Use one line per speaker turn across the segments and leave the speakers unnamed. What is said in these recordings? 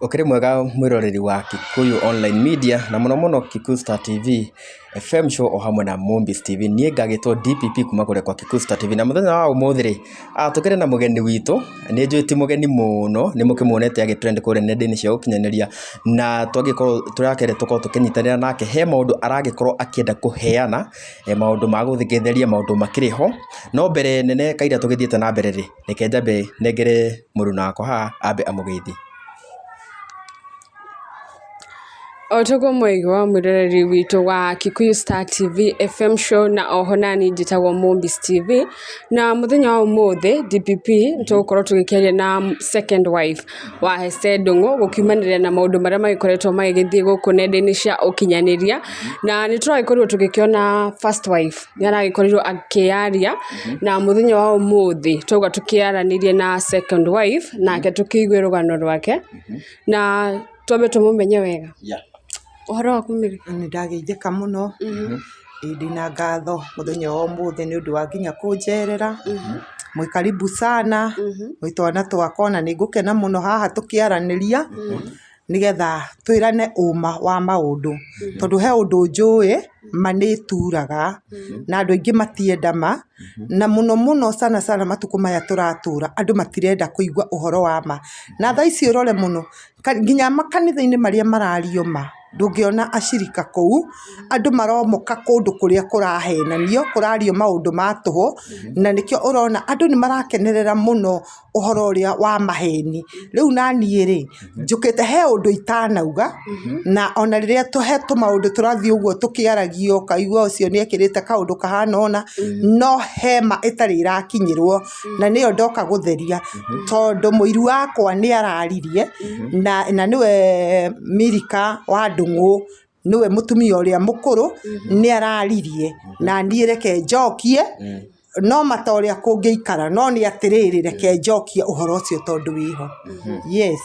Ukiri mwega mwiroreri wa Kikuyu Online Media na muno Kikuyu Star TV FM show o hamwe na Mombis TV nie ngagitwo DPP kuma kure kwa Kikuyu Star TV na muthenya wa umuthiri tukire na mugeni witu ni njuiti mugeni muno ni mukimuonete agitrend kure nenda-ini cia ukinyaniria na twagikorwo turakere tukorwo tukinyitanira nake he maundu aragikorwo akienda kuheana maundu ma guthikitheria maundu makiriho no mbere nene kaira tugithiete na mbere ri reke njambe nengere muruna wako ha ambe amugeithie.
Otogo mwego mwiroreri witu wa Kikuyu Star TV FM show na oho nani njitagwo Mombis TV na muthenya wa umuthi DPP tugukorwo tugikeria na second wife wa Hesse Ndung'u gukiumanira na maundu maria magikoretwo magithie guku nenda-ini cia ukinyaniria na nituragikorwo tugikiona first wife niaragikorwo akiaria na muthenya wa umuthi tuga tukiaranirie na second wife nake tukigwe rugano rwake na twambe tumumenye wega. Ohoro wakumiri
ni ndageithika muno ndina ngatho muthenya wa umuthi ni undu wa nginya kunjerera mwi karibu sana mwitwana twakona ni ngukena muno haha tukiaraniria nigetha twirane uma wa maundu tondu he undu njui manituraga na andu aingi matienda ma na muno sana matuku maya turatura andu matirenda kuigua uhoro wa ma na thaa ici urore muno nginya makanitha-ini maria marario ma ndungiona ashirika kou andu maromoka kundu kuria kurahenanio kurario maundu ma tuho na nikio urona andu ni marakenerera muno uhoro uria wa maheni riu nanie ri njukite he undu itanauga na ona riria tuhetwo maundu turathie uguo tukiaragio kaigua ucio ni ekirite kaundu kahana ona no hema itari irakinyirwo na niyo ndoka gutheria tondu muiru wakwa ni araririe na niwe Mirika wa Ndung'u niwe mutumia uria mukuru ni araririe na nie reke njokie no mata uria kungiikara no ni atiriri reke njokie uhoro ucio tondu wiho. Yes.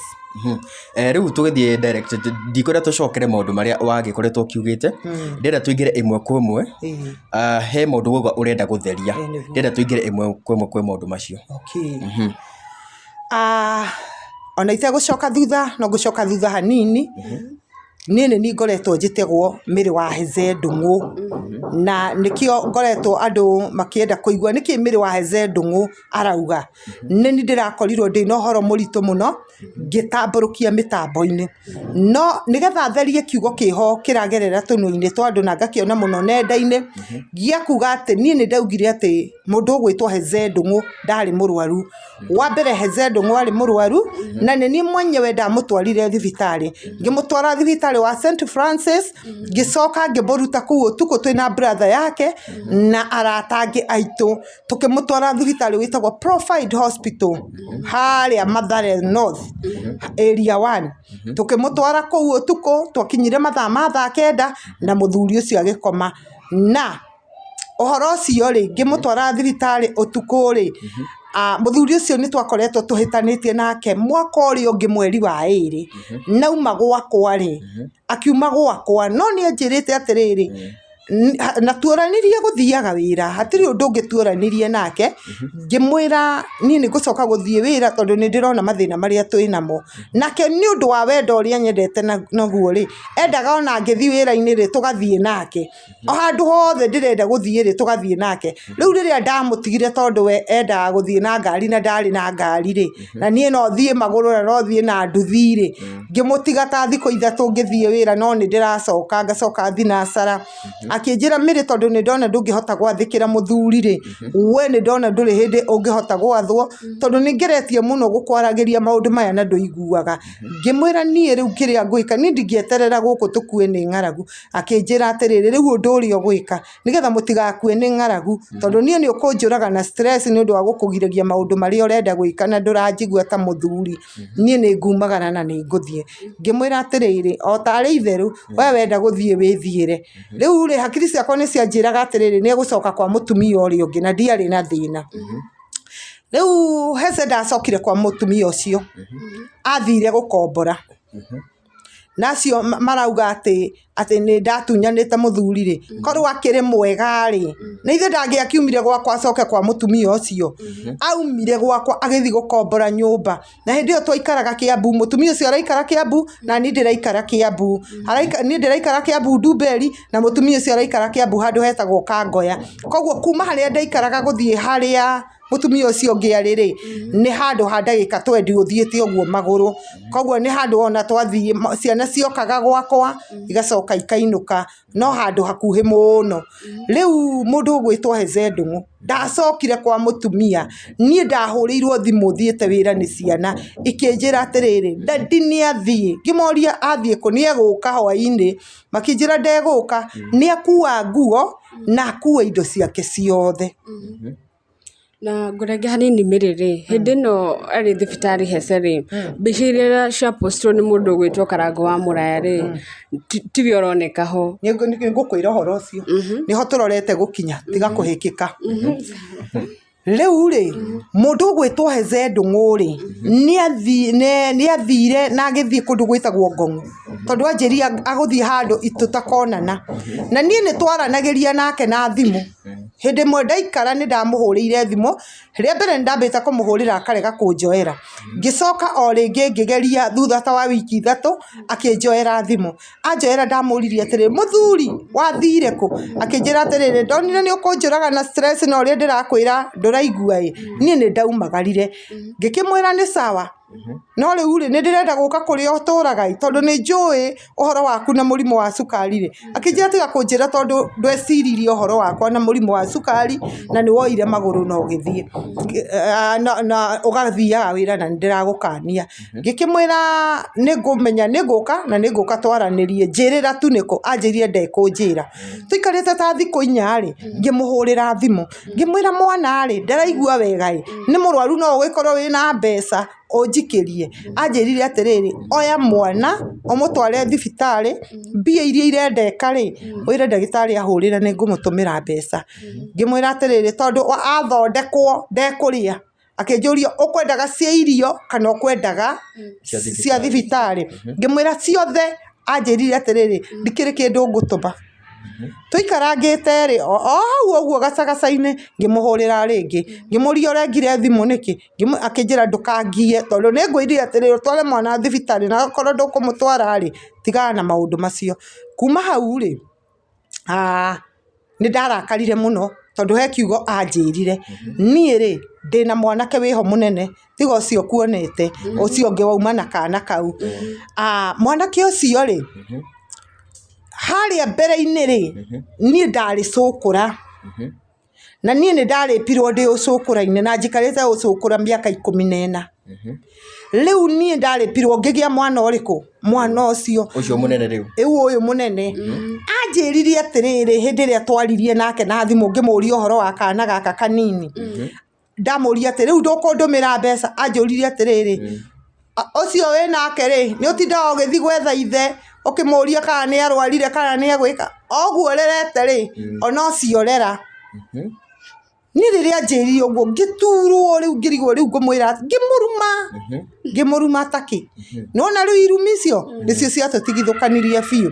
Riu tugithie direct ndikora tucokere maundu maria wagikoretwo kiugite ndenda tuingire imwe kwa imwe he maundu gwa urenda gutheria ndenda tuingire imwe kwa maundu macio.
Okay. Ona ite gucoka thutha no gucoka thutha hanini nini ni ngoretwo njitegwo Miri wa Hesse Ndung'u na nikio ngoretwo andu makienda kuigua niki Miri wa Hesse Ndung'u arauga nini ndirakorirwo ndi no horo muritu muno ngitamburukia mitambo-ini no nigetha therie kiugo kiho kiragerera tunu-ini twa andu na ngakiona muno nenda-ini gia kuga ati nie ni ndaugire ati mundu ugwitwo Hesse Ndung'u ndari murwaru wa mbere Hesse Ndung'u ari murwaru na ni mwenyewe ndamutwarire thibitari ngimutwara thibitari wa St Francis gicoka ngimuruta kuu utuku twina brother yake na aratangi aitu tukimutwara thibitari witagwo Profide Hospital haria Mathare North area 1 tukimutwara kuu utuku twakinyire mathaa ma thaa kenda na muthuri ucio agikoma na uhoro ucio ri ngimutwara thibitari utuku ri muthuri ucio ni twakoretwo tuhitanitie nake mwaka urio ungi mweri wa iri nauma gwakwa ri akiuma gwakwa no ni anjirite atiriri na tuoranirie guthiaga wira hatiri undu ungi tuoranirie nake ngimwira ni ngucoka guthie wira tondu ni ndirona mathina maria twinamo nake ni undu wa wendo uria nyendete naguo ri endaga ona ngithi wira-ini ri tugathie nake o handu hothe ndirenda guthie ri tugathie nake riu riria ndamutigire tondu we endaga guthie na ngari na ndari na ngari ri na nie no thie maguru na no thie na nduthi ri ngimutiga ta thiko ithatu ngithie wira no ni ndiracoka ngacoka thinacara akinjira Miri tondu ni ndona ndungihota gwathikira muthuri ri we ni ndona nduri hindi ungihota gwathwo tondu ni ngeretie muno gukwaragiria maundu maya na nduiguaga ngimwira nie riu kiria ngwika ni ndingieterera guku tukue ni ng'aragu akinjira atiriri riu undu urio gwika nigetha mutigakue ni ng'aragu tondu nie ni ukunjuraga na stress ni undu wa gukugiragia maundu maria urenda gwika na nduranjigua ta muthuri nie ni ngumagara na ni nguthie ngimwira atiriri o tari itheru we wenda guthie withiire riu ri hakiri ciakwa ni cianjiraga atiriri ni egucoka kwa mutumia urio ungi na ndiari na thina riu Hesse ndacokire kwa mutumia ucio athire gukombora nacio marauga atĩ nĩ ndatunyanĩte mũthuri rĩ korwo akĩrĩ mwega rĩ na ithe ndangĩakiumire gwakwa acoke kwa mũtumia ũcio aumire gwakwa agĩthiĩ gũkombora nyũmba na hĩndĩ ĩyo twaikaraga Kiambu mũtumia ũcio araikara Kiambu na niĩ ndĩraikara Kiambu niĩ ndĩraikara Kiambu Ndumberi na mũtumia ũcio araikara Kiambu handũ hetagwo Kangoya koguo kuma harĩa ndaikaraga gũthiĩ harĩa mũtumia ũcio ũngĩ arĩ rĩ nĩ handũ ha ndagĩka 20 ũthiĩte ũguo magũrũ koguo nĩ handũ ona twathiĩ ciana ciokaga gwakwa igacoka ikainũka no handũ hakuhĩ mũno rĩu mũndũ ũgwĩtwo Heze Ndung'u ndacokire kwa mũtumia niĩ ndahũrĩirwo thimũ thiĩte wĩra nĩ ciana ikĩnjĩra atĩrĩrĩ dadi nĩathiĩ ngĩmoria athiĩ kũ nĩegũka hwaĩ-inĩ makĩnjĩra ndegũka nĩakua nguo na akua indo ciake ciothe
na ngorenge hanini Mĩrĩ hĩndĩ ĩno arĩ thibitarĩ Hece rĩ mbica iria cia postwo nĩ mũndũ ũgwĩtwo Karangũ wa Mũraya rĩ tiwe ũroneka ho
ngũkwĩra ũhoro ũcio nĩho tũrorete gũkinya tiga kũhĩkĩka rĩu rĩ mũndũ ũgwĩtwo Heze Ndung'u rĩ nĩathire na agĩthiĩ kũndũ gwĩtagwo Ngong'u tondũ anjĩria agũthiĩ handũ tũtakonana na niĩ nĩ twaranagĩria nake na thimũ hĩndĩ ĩmwe ndaikara nĩ ndamũhũrĩire thimũ rĩa mbere ndambĩte kũmũhũrĩra akarega kũnjoera ngĩcoka o rĩngĩ ngĩgeria thutha ta wa wiki 3 akĩnjoera thimũ anjoera ndamũririe atĩrĩrĩ mũthuri wathire kũ akĩnjĩra atĩrĩrĩ ndonire nĩ ũkũnjũraga na stress na ũrĩa ndĩrakwĩra ndũraigua niĩ nĩ ndaumagarire ngĩkĩmwĩra nĩ sawa no rĩu rĩ nĩ ndĩrenda gũka kũrĩa ũtũraga tondũ nĩ njũĩ ũhoro waku na mũrimũ wa cukari rĩ akĩnjĩra tiga kũnjĩra tondũ ndweciririe ũhoro wakwa na mũrimũ wa cukari na nĩ woire magũrũ na ũgĩthiĩ na ũgathiaga wĩra na ndĩragũkania ngĩkĩmwĩra nĩngũmenya nĩngũka na nĩngũka twaranĩrie njĩrĩra tu nĩkũ anjĩrire ndekũnjĩra tũikarĩte ta thikũ 4 rĩ ngĩmũhũrĩra thimũ ngĩmwĩra mwana rĩ ndaraigua wega nĩ mũrwaru no ũgĩkorwo wĩna mbeca ũnjikĩrie anjĩrire atĩrĩrĩ oya mwana ũmũtware thibitarĩ mbia iria irendeka rĩ wĩre ndagĩtarĩ ahũrĩra nĩ ngũmũtũmĩra mbeca ngĩmwĩra atĩrĩrĩ tondũ athondekwo ndekũrĩa akĩnjũria ũkwendaga cia irio kana ũkwendaga cia thibitarĩ ngĩmwĩra ciothe anjĩrire atĩrĩrĩ ndikĩrĩ kĩndũ ngũtũma tũikarangĩte rĩ o hau ũguo gacagaca-inĩ ngĩmũhũrĩra rĩngĩ ngĩmũria ũrengire thimũ nĩkĩ akĩnjĩra ndũkangie tondũ nĩ ngwĩrire atĩrĩrĩ ũtware mwana thibitarĩ na akorwo ndũkũmũtwara rĩ tigaga na maũndũ macio kuma hau rĩ nĩ ndarakarire mũno tondũ he kiugo anjĩrire niĩ rĩ ndĩna mwanake wĩho mũnene tiga ũcio kuonete ũcio ũngĩ wauma na kana kau mwanake ũcio rĩ harĩa mbere-inĩ rĩ niĩ ndarĩ cũkũra na niĩ nĩ ndarĩpirwo ndĩ ũcũkũra-inĩ na njikarĩte ũcũkũra mĩaka 14 rĩu niĩ ndarĩpirwo ngĩgĩa mwana ũrĩkũ mwana ũcio
mũnene rĩu
ũyũ mũnene anjĩrire atĩrĩrĩ hĩndĩ ĩrĩa twaririe nake na thimũ ngĩmũria ũhoro wa kana gaka kanini ndamũria atĩ rĩu ndũkũndũmĩra mbeca anjũrire atĩrĩrĩ ũcio wĩ nake rĩ nĩ ũtindaga ũgĩthiĩ gwetha ithe ũkĩmũria kana nĩ arwarire kana nĩ egwĩka oguo rerete rĩ ona ũcio rera niĩ rĩrĩa anjĩrire ũguo ngĩturwo rĩu ngĩrigwo rĩu ngũmwĩra ngĩmũruma takĩ nona rĩu irumi icio nĩcio ciatũtigithũkanirie biũ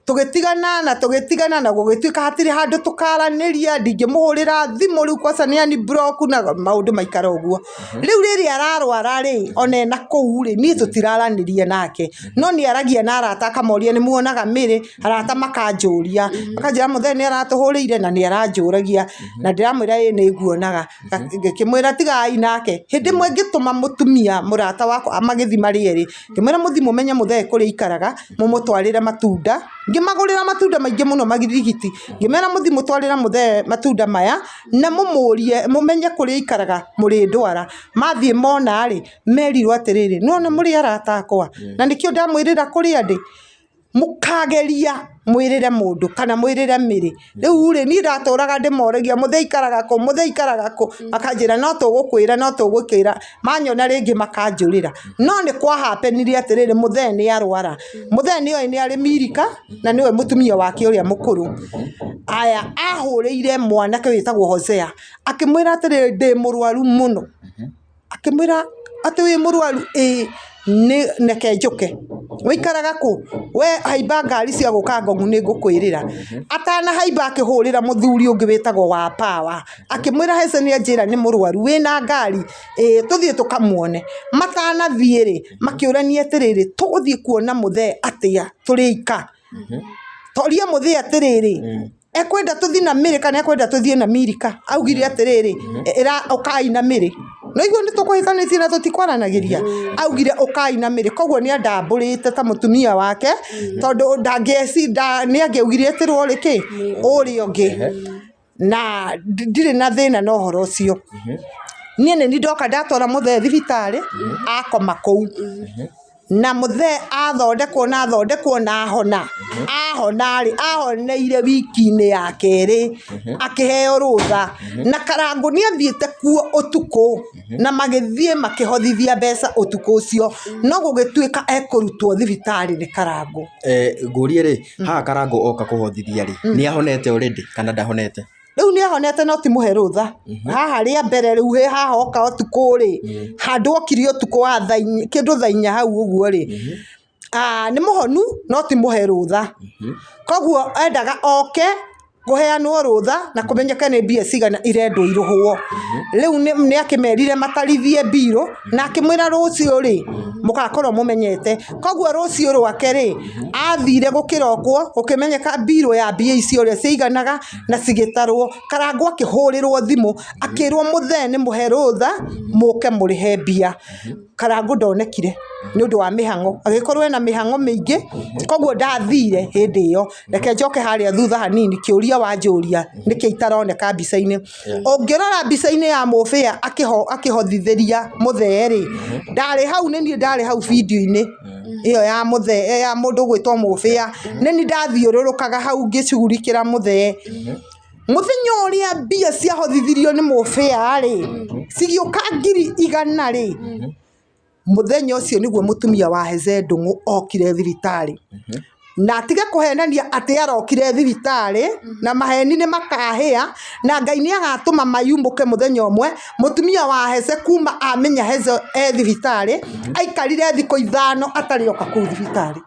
tũgĩtigana na gũgĩtuĩka hatirĩ handũ tũkaranĩria ndingĩmũhũrĩra thimũ rĩu kwaca nĩ ani block na maũndũ maikara ũguo rĩu rĩrĩa ararwara rĩ ona ena kũu rĩ niĩ tũtiraranĩria nake no nĩ aragia na arata akamoria nĩ muonaga Mĩrĩ arata makanjũria akanjĩra mũthee nĩ aratũhũrĩire na nĩ aranjũragia na ndĩramwĩra nĩ nguonaga ngĩkĩmwĩra tigai nake hĩndĩ ĩmwe ngĩtũma mũtumia mũrata wakwa magĩthi marĩ erĩ ngĩmwĩra mũthi mũmenye mũthee kũrĩa ikaraga mũmũtwarĩre matunda ngĩmagũrĩra matunda maingĩ mũno magirigiti ngĩmera mũthi mũtwarĩra mũthee matunda maya na mũmũrie mũmenye kũrĩa ikaraga mũrĩ ndwara mathiĩ mona rĩ merirwo atĩrĩrĩ nona mũrĩ arata akwa na nĩkĩo ndamwĩrĩra kũrĩa ndĩ mũkageria mwĩrĩre mũndũ kana mwĩrĩre Mĩrĩ rĩu rĩ niĩ ndatũraga ndĩmoragia mũthee ikaraga kũ akanjĩra no tũgũkwĩra manyona rĩngĩ makanjũrĩra no nĩ kwahapenirie atĩrĩrĩ mũthee nĩ arwara mũthee nĩoĩ nĩ arĩ Mirika na nĩwe mũtumia wake ũrĩa mũkũrũ aya ahũrĩire mwanake wĩtagwo Hosea akĩmwĩra atĩrĩrĩ ndĩ mũrwaru mũno akĩmwĩra atĩ wĩ mũrwaru nĩ neke njũke Wĩikaraga kũ we haimba ngari cia gũka Ngong'u nĩ ngũkwĩrĩra atana haimba akĩhũrĩra mũthuri ũngĩ wĩtagwo wa Power akĩmwĩra hece nĩ anjĩra nĩ mũrwaru wĩna ngari tũthiĩ tũkamuone matanathiĩ rĩ makĩũrania atĩrĩrĩ tũgũthiĩ kuona mũthee atĩa tũrĩ ika toria mũthee atĩrĩrĩ ekwenda tũthiĩ na Mĩrĩ kana ekwenda tũthiĩ na Mĩrika augire atĩrĩrĩ ũkai na Mĩrĩ no igua nĩ tũkũhikanĩtie na tũtikwaranagĩria augire ũkai na Mĩrĩ koguo nĩ andambũrĩte ta mũtumia wake tondũ nĩ angĩaugire atĩrwo rĩkĩ ũrĩa ũngĩ na ndirĩ na thĩna na ũhoro ũcio niĩ nĩ ndoka ndatwara mũthee thibitarĩ akoma kũu na mũthee athondekwo na ahoneire wiki-inĩ ya kerĩ akĩheo rũtha na Karangũ nĩ athiĩte kuo ũtukũ na magĩthiĩ makĩhothithia mbeca ũtukũ ũcio no gũgĩtuĩka ekũrutwo thibitarĩ nĩ Karangũ
ngũrie rĩ haha Karangũ oka kũhothithia rĩ nĩ ahonete already kana ndahonete
rĩu nĩ ahonete no timũhe rũtha haha rĩa mbere rĩu haha oka ũtukũ rĩ handũ okire ũtukũ wa kĩndũ thaa 4 hau ũguo rĩ nĩ mũhonu no timũhe rũtha koguo endaga oke kũheanwo rũtha na kũmenyeka nĩ mbia cigana irendwo irũhwo rĩu nĩ akĩmerire matarithie mbirũ na akĩmwĩra rũciũ rĩ mũgakorwo mũmenyete koguo rũciũ rwake rĩ athire gũkĩrokwo gũkĩmenyeka mbirũ ya mbia icio ũrĩa ciiganaga na cigĩtarwo Karangũ akĩhũrĩrwo thimũ akĩrwo mũthee nĩ mũhe rũtha mũke mũrĩhe mbia Karangũ ndonekire nĩ ũndũ wa mĩhang'o agĩkorwo ena mĩhang'o mĩingĩ koguo ndathire hĩndĩ ĩyo reke njoke harĩa thutha hanini kĩũria wanjũria nĩkĩ itaroneka mbica-inĩ ũngĩrora mbica-inĩ ya mũbĩa akĩhothithĩria mũthee rĩ ndarĩ hau nĩ niĩ ndarĩ hau video-inĩ ĩyo ya mũthee ya mũndũ gwĩtwo mũbĩa nĩ niĩ ndathiũrũrũkaga hau ngĩcugurikĩra mũthee mũthenya ũrĩa mbia ciahothithirio nĩ mũbĩa rĩ cigĩũka 100 rĩ mũthenya ũcio nĩguo mũtumia wa Heze Ndung'u okire thibitarĩ na atige kũhenania atĩ arokire thibitarĩ na maheni nĩ makahĩa na Ngai nĩ agatũma mayumũke mũthenya ũmwe mũtumia wa Heze kuma amenya Heze thibitarĩ aikarire thikũ 5 atarĩ oka kũu thibitarĩ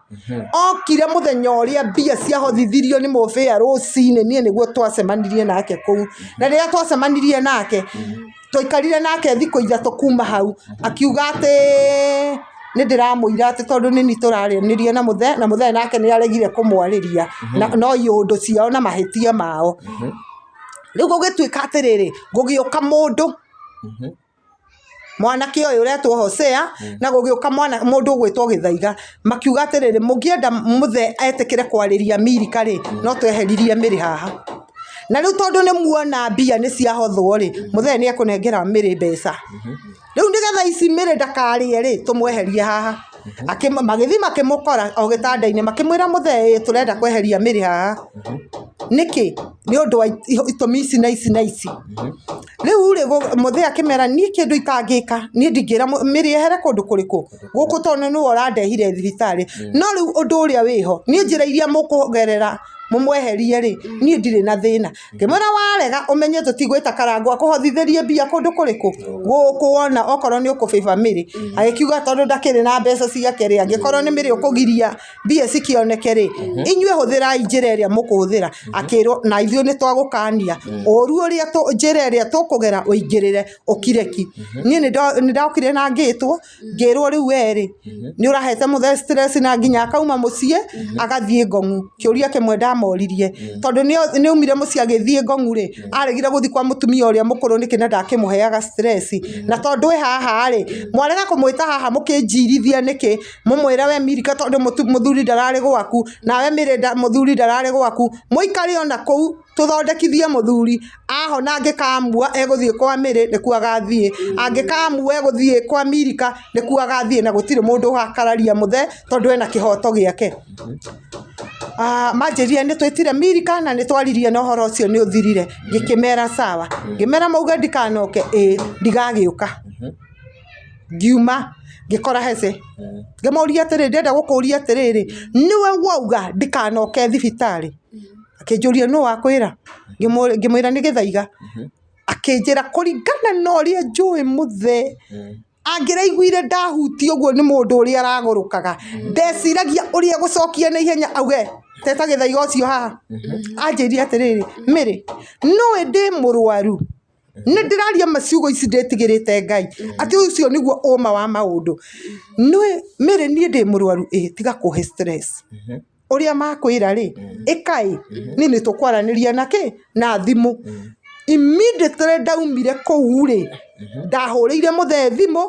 okire mũthenya ũrĩa mbia ciahothithirio nĩ mũbĩa rũcinĩ niĩ nĩguo twacemanirie nake kũu na rĩrĩa twacemanirie nake tũikarire nake thikũ 3 kuma hau akiuga atĩ nĩ ndĩramũira atĩ tondũ nĩ ni tũrarĩanĩria na mũthee nake nĩ aregire kũmwarĩria no yũndũ ciao na mahĩtia mao rĩu gũgĩtuĩka atĩrĩrĩ gũgĩũka mũndũ mwanake ũyũ ũretwo Hosea na gũgĩũka mũndũ ũgwĩtwo Gĩthaiga makiuga atĩrĩrĩ mũngĩenda mũthee etĩkĩre kwarĩria Mĩrika rĩ no tweheririe Mĩrĩ haha na rĩu tondũ nĩ muona mbia nĩ ciahothwo rĩ mũthee nĩ ekũnengera Mĩrĩ mbeca rĩu nĩgetha ici Mĩrĩ ndakarĩe rĩ tũmweherie haha magĩthiĩ makĩmũkora o gĩtanda-inĩ makĩmwĩra mũthee tũrenda kweheria Mĩrĩ haha nĩkĩ nĩ ũndũ wa itũmi ici na ici rĩu rĩ mũthee akĩmera niĩ kĩndũ itangĩka niĩ ndingĩra Mĩrĩ ehere kũndũ kũrĩkũ gũkũ tondũ nĩwe ũrandehire thibitarĩ no rĩu ũndũ ũrĩa wĩho niĩ njĩra iria mũkũgerera mũmweherie rĩ niĩ ndirĩ na thĩna ngĩmwĩra warega ũmenye tũtigwĩta Karangũ akũhothithĩrie mbia kũndũ kũrĩkũ gũkũ wona okorwo nĩ ũkũbĩba Mĩrĩ agĩkiuga tondũ ndakĩrĩ na mbeca ciake rĩ angĩkorwo nĩ Mĩrĩ ũkũgiria mbia cikĩoneke rĩ inyuĩ hũthĩrai njĩra ĩrĩa mũkũhũthĩra akĩrwo na ithuĩ nĩ twagũkania ũru ũrĩa njĩra ĩrĩa tũkũgera ũingĩrĩre ũkireki niĩ nĩ ndokire na ngĩrwo rĩu werĩ nĩ ũrahete mũthee stress na nginya akauma mũciĩ agathiĩ Ngong'u kĩũria kĩmwe ndamoririe tondũ nĩ umire mũciĩ agĩthiĩ Ngong'u rĩ aregire gũthiĩ kwa mũtumia ũrĩa mũkũrũ nĩkĩ na ndakĩmũheaga stress na tondũ haha rĩ mwarega kũmwĩta haha mũkĩnjirithia nĩkĩ mũmwĩre we Mĩrika tondũ mũthuri ndararĩ gwaku nawe Mĩrĩ mũthuri ndararĩ gwaku mũikare ona kũu tũthondekithie mũthuri ahona angĩkamua egũthiĩ kwa Mĩrĩ nĩkuo agathiĩ angĩkamua egũthiĩ kwa Mĩrika nĩkuo agathiĩ na gũtirĩ mũndũ wakararia mũthee tondũ ena kĩhoto gĩake manjĩrire nĩ twĩtire Mĩrika na nĩ twaririe na ũhoro ũcio nĩ ũthirire ngĩkĩmera sawa ngĩmera mauga ndikanoke ndigagĩũka ngiuma ngĩkora Heze ngĩmũria atĩrĩrĩ ndĩrenda gũkũria atĩrĩrĩ niwe wauga ndikanoke thibitarĩ akĩnjũria nũ wakwĩra ngĩmwĩra nĩ Gĩthaiga akĩnjĩra kũringana na ũrĩa njũĩ mũthee angĩraiguire ndahuti ũguo nĩ mũndũ ũrĩa aragũrũkaga ndeciragia ũrĩa gũcokia na ihenya auge teta gĩthaiga ũcio haha anjĩria atĩrĩrĩ Mĩrĩ no ndĩ mũrwaru nĩ ndĩraria maciugo ici ndĩtigĩrĩte Ngai atĩ ũcio nĩguo ũma wa maũndũ Mĩrĩ niĩ ndĩ mũrwaru tiga kũhe stress ũrĩa makwĩra rĩ ĩkaĩ nĩ tũkwaranĩria na thimũ immediately ndaumire kũu rĩ ndahũrĩire mũthee thimũ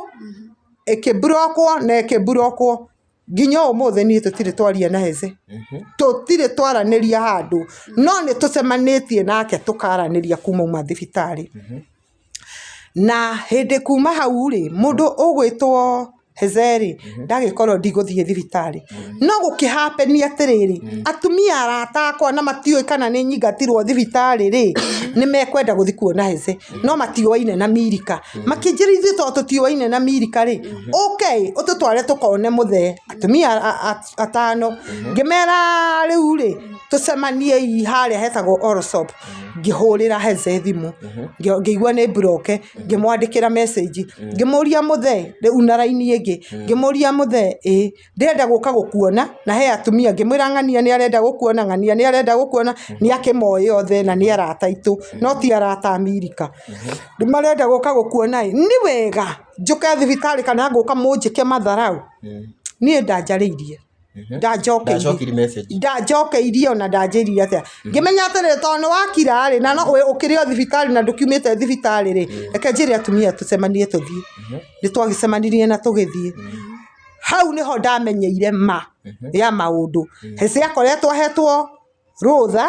ĩkĩbrokwo na ĩkĩbrokwo nginya ũmũthĩ niĩ tũtirĩ twaria na Heze tũtirĩ twaranĩria handũ no nĩ tũcemanĩtie nake tũkaranĩria kuma thibitarĩ na hĩndĩ kuma hau rĩ mũndũ ũgwĩtwo Heze rĩ ndagĩkorwo ndigũthiĩ thibitarĩ no gũkĩhapenia atĩrĩrĩ atumia arata akwa na matiũĩ kana nĩ nyingatirwo thibitarĩ rĩ nĩ mekwenda gũthiĩ kuona Heze no matiũaine na Mirika makĩnjĩra ithuĩ tondũ tũtiũaine na Mirika rĩ okay ũtũtware tũkone mũthee atumia atano ngĩmera rĩu rĩ tũcemanie harĩa hetagwo Orosop ngĩhũrĩra Heze thimũ ngĩigua nĩ broke ngĩmwandĩkĩra message ngĩmũria mũthee rĩu na raini ĩngĩ ngĩmũria mũthee ndĩrenda gũka gũkuona na he atumia ngĩmwĩra ng'ania nĩ arenda gũkuona ng'ania nĩ arenda gũkuona nĩ akĩmoĩ othe na nĩ arata itũ no ti arata Mirika nĩ marenda gũka gũkuona nĩ wega njũke thibitarĩ kana ngũka mũnjĩke matharau niĩ ndanjarĩirie ndanjokeirie ona ndanjĩrire atĩa ngĩmenya atĩrĩ tondũ nĩ wakira rĩ na no ũkĩrĩ o thibitarĩ na ndũkiumĩte thibitarĩ rĩ reke njĩre atumia tũcemanie tũthiĩ nĩ twagĩcemanirie na tũgĩthiĩ hau nĩho ndamenyeire ma ya maũndũ Heze akoretwo ahetwo rũtha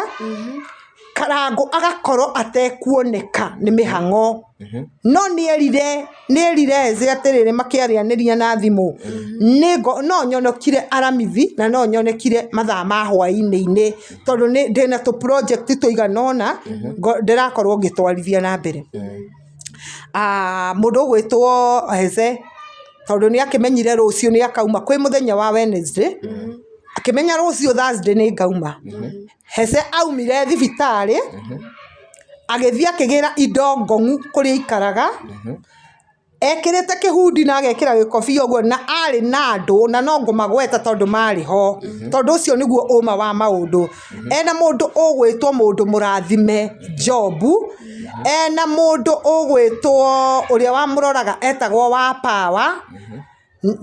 Karangũ agakorwo atekuoneka nĩ mĩhang'o no nĩerire Heze atĩrĩrĩ makĩarĩanĩria na thimũ no nyonekire aramithi na no nyonekire mathaa ma hwaĩ-inĩ tondũ ndĩna tũ project tũiganona ndĩrakorwo ngĩtwarithia na mbere mũndũ ũgwĩtwo Heze tondũ nĩ akĩmenyire rũciũ nĩ akauma kwĩ mũthenya wa Wednesday akĩmenya rũciũ Thursday nĩ ngauma Heze aumire thibitarĩ agĩthiĩ akĩgĩra indo ngong'u kũrĩa ikaraga ekĩrĩte kĩhundi na agekĩra gĩkobia ũguo na arĩ na andũ na no ngũmagweta tondũ marĩ ho tondũ ũcio nĩguo ũma wa maũndũ ena mũndũ ũgwĩtwo mũndũ mũrathime Jobu ena mũndũ ũgwĩtwo ũrĩa wamũroraga etagwo wa Power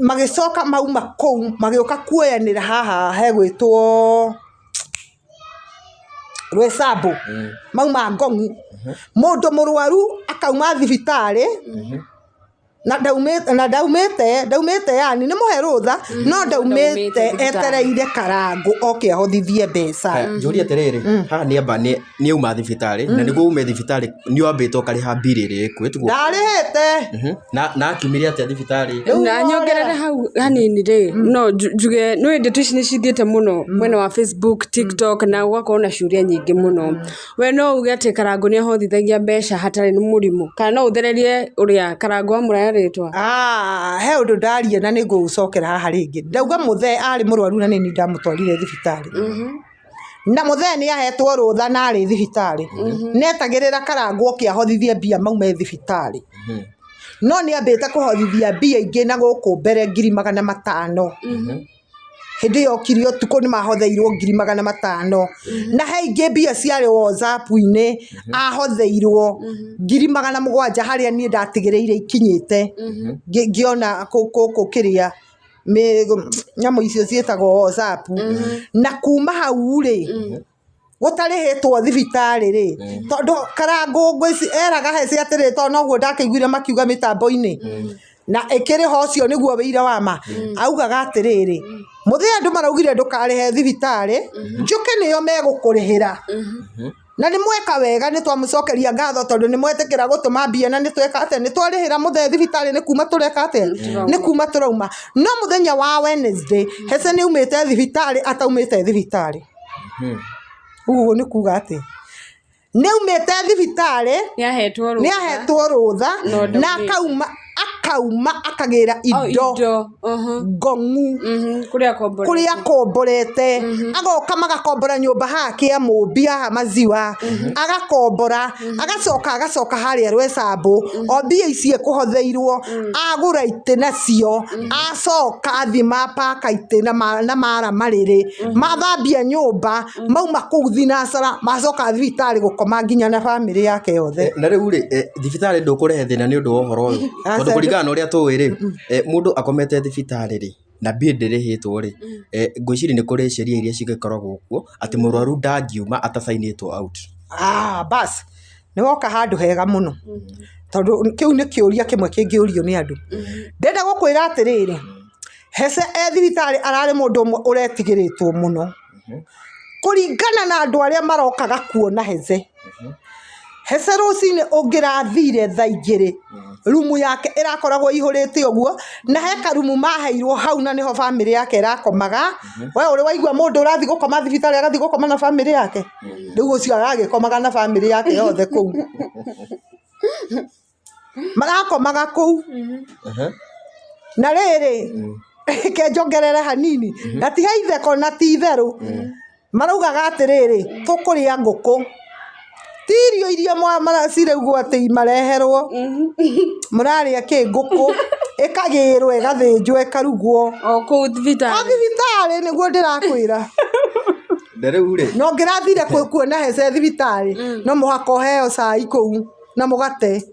magĩcoka mauma kũu magĩũka kuoyanĩra haha hegwĩtwo Rwesabo mauma ngong'u mũndũ mũrwaru akauma thibitarĩ na ndaumĩte yani nĩ mũhe rũtha no ndaumĩte etereire Karangũ oke ahothithie mbeca
njũria atĩrĩrĩ haha nĩ amba nĩ uma thibitarĩ na nĩguo ume thibitarĩ nĩ wambĩte ũkarĩha mbirĩ ĩrĩkũ ĩtugo
ndarĩhĩte
na akiumire atĩa thibitarĩ
na nyongerere hau hanini rĩ no njuge no ndeto ici nĩ cithiĩte mũno mwena wa Facebook TikTok na ũgakorwo na ciũria nyingĩ mũno we no uge atĩ Karangũ nĩ ahothithagia mbeca hatarĩ nĩ mũrimũ kana no ũthererie ũrĩa Karangũ amũraya rĩtwa
he ũndũ ndaria na nĩ ngũcokera haha rĩngĩ ndauga mũthee arĩ mũrwaru na nĩ ndamũtwarire thibitarĩ na mũthee nĩ ahetwo rũtha na arĩ thibitarĩ netagĩrĩra Karangũ oke ahothithie mbia maume thibitarĩ no nĩ ambĩte kũhothithia mbia ingĩ na gũkũ mbere 500,000 hĩndĩ ĩyo kiri ũtukũ nĩ mahotheirwo 500,000 na he ingĩ mbia ciarĩ WhatsApp-inĩ ahotheirwo 700,000 harĩa niĩ ndatigĩrĩire ikinyĩte ngĩona kĩrĩa nyamũ icio ciĩtagwo WhatsApp na kuma hau rĩ gũtarĩhĩtwo thibitarĩ rĩ tondũ Karangũ eraga Heze atĩrĩ tondũ noguo ndakĩiguire makiuga mĩtambo-inĩ na ĩkĩrĩho ũcio nĩguo wĩira wa ma augaga atĩrĩrĩ mũthee andũ maraugire ndũkarĩhe thibitarĩ njũke nĩyo megũkũrĩhĩra na nĩ mweka wega nĩ twamũcokeria ngatho tondũ nĩ mwetĩkĩra gũtũma mbia na nĩ tweka atĩa nĩ twarĩhĩra mũthee thibitarĩ nĩ kuma tũreka atĩa nĩ kuma tũrauma no mũthenya wa Wednesday Heze nĩ umĩte thibitarĩ ataumĩte thibitarĩ ũguo nĩ kuga atĩ nĩ umĩte thibitarĩ nĩ ahetwo rũtha na akauma akagira indo ngongu kuria akomborete agoka magakombora nyumba hake ya mumbi haha maziwa agakombora agacoka haria Rwesambu o mbia ici ekuhotheirwo agura ite nacio acoka athima paka ite na mara mariri mathambia nyumba mauma kuu thinacara macoka thibitari gukoma nginya na family yake yothe
na riu ri thibitari ndukurehe thina ni undu wa uhoro uyu tondu kuringana na uria tuwi ri mundu akomete thibitari ri na mbia ndirihitwo ri ngwiciri ni kuri sheria iria cigikoragwo kuo ati murwaru ndangiuma atasainitwo out
bas ni woka handu hega muno tondu kiu ni kiuria kimwe kingiurio ni andu ndenda gukwira atiriri hece thibitari arari mundu umwe uretigiritwo muno kuringana na andu aria marokaga kuona hece hece rucini ungirathire thaa igiri rumu yake irakoragwo ihurite uguo na he karumu maheirwo hau na niho family yake irakomaga we uri waigua mundu urathi gukoma thibitari agathi gukoma na family yake riu ucio agagikomaga na family yake yothe kuu marakomaga kuu na riri kenjongerere hanini na ti haitheko na ti itheru maraugaga atiriri tukuria nguku tirio iria maracirauguo ati mareherwo muraria ki nguku ikagirwo igathinjwo ikarugwo
kuu thibitari
niguo ndirakwira
ndariu ri
no ngirathire kuona hece thibitari no muhaka uheo cai kuu na mugate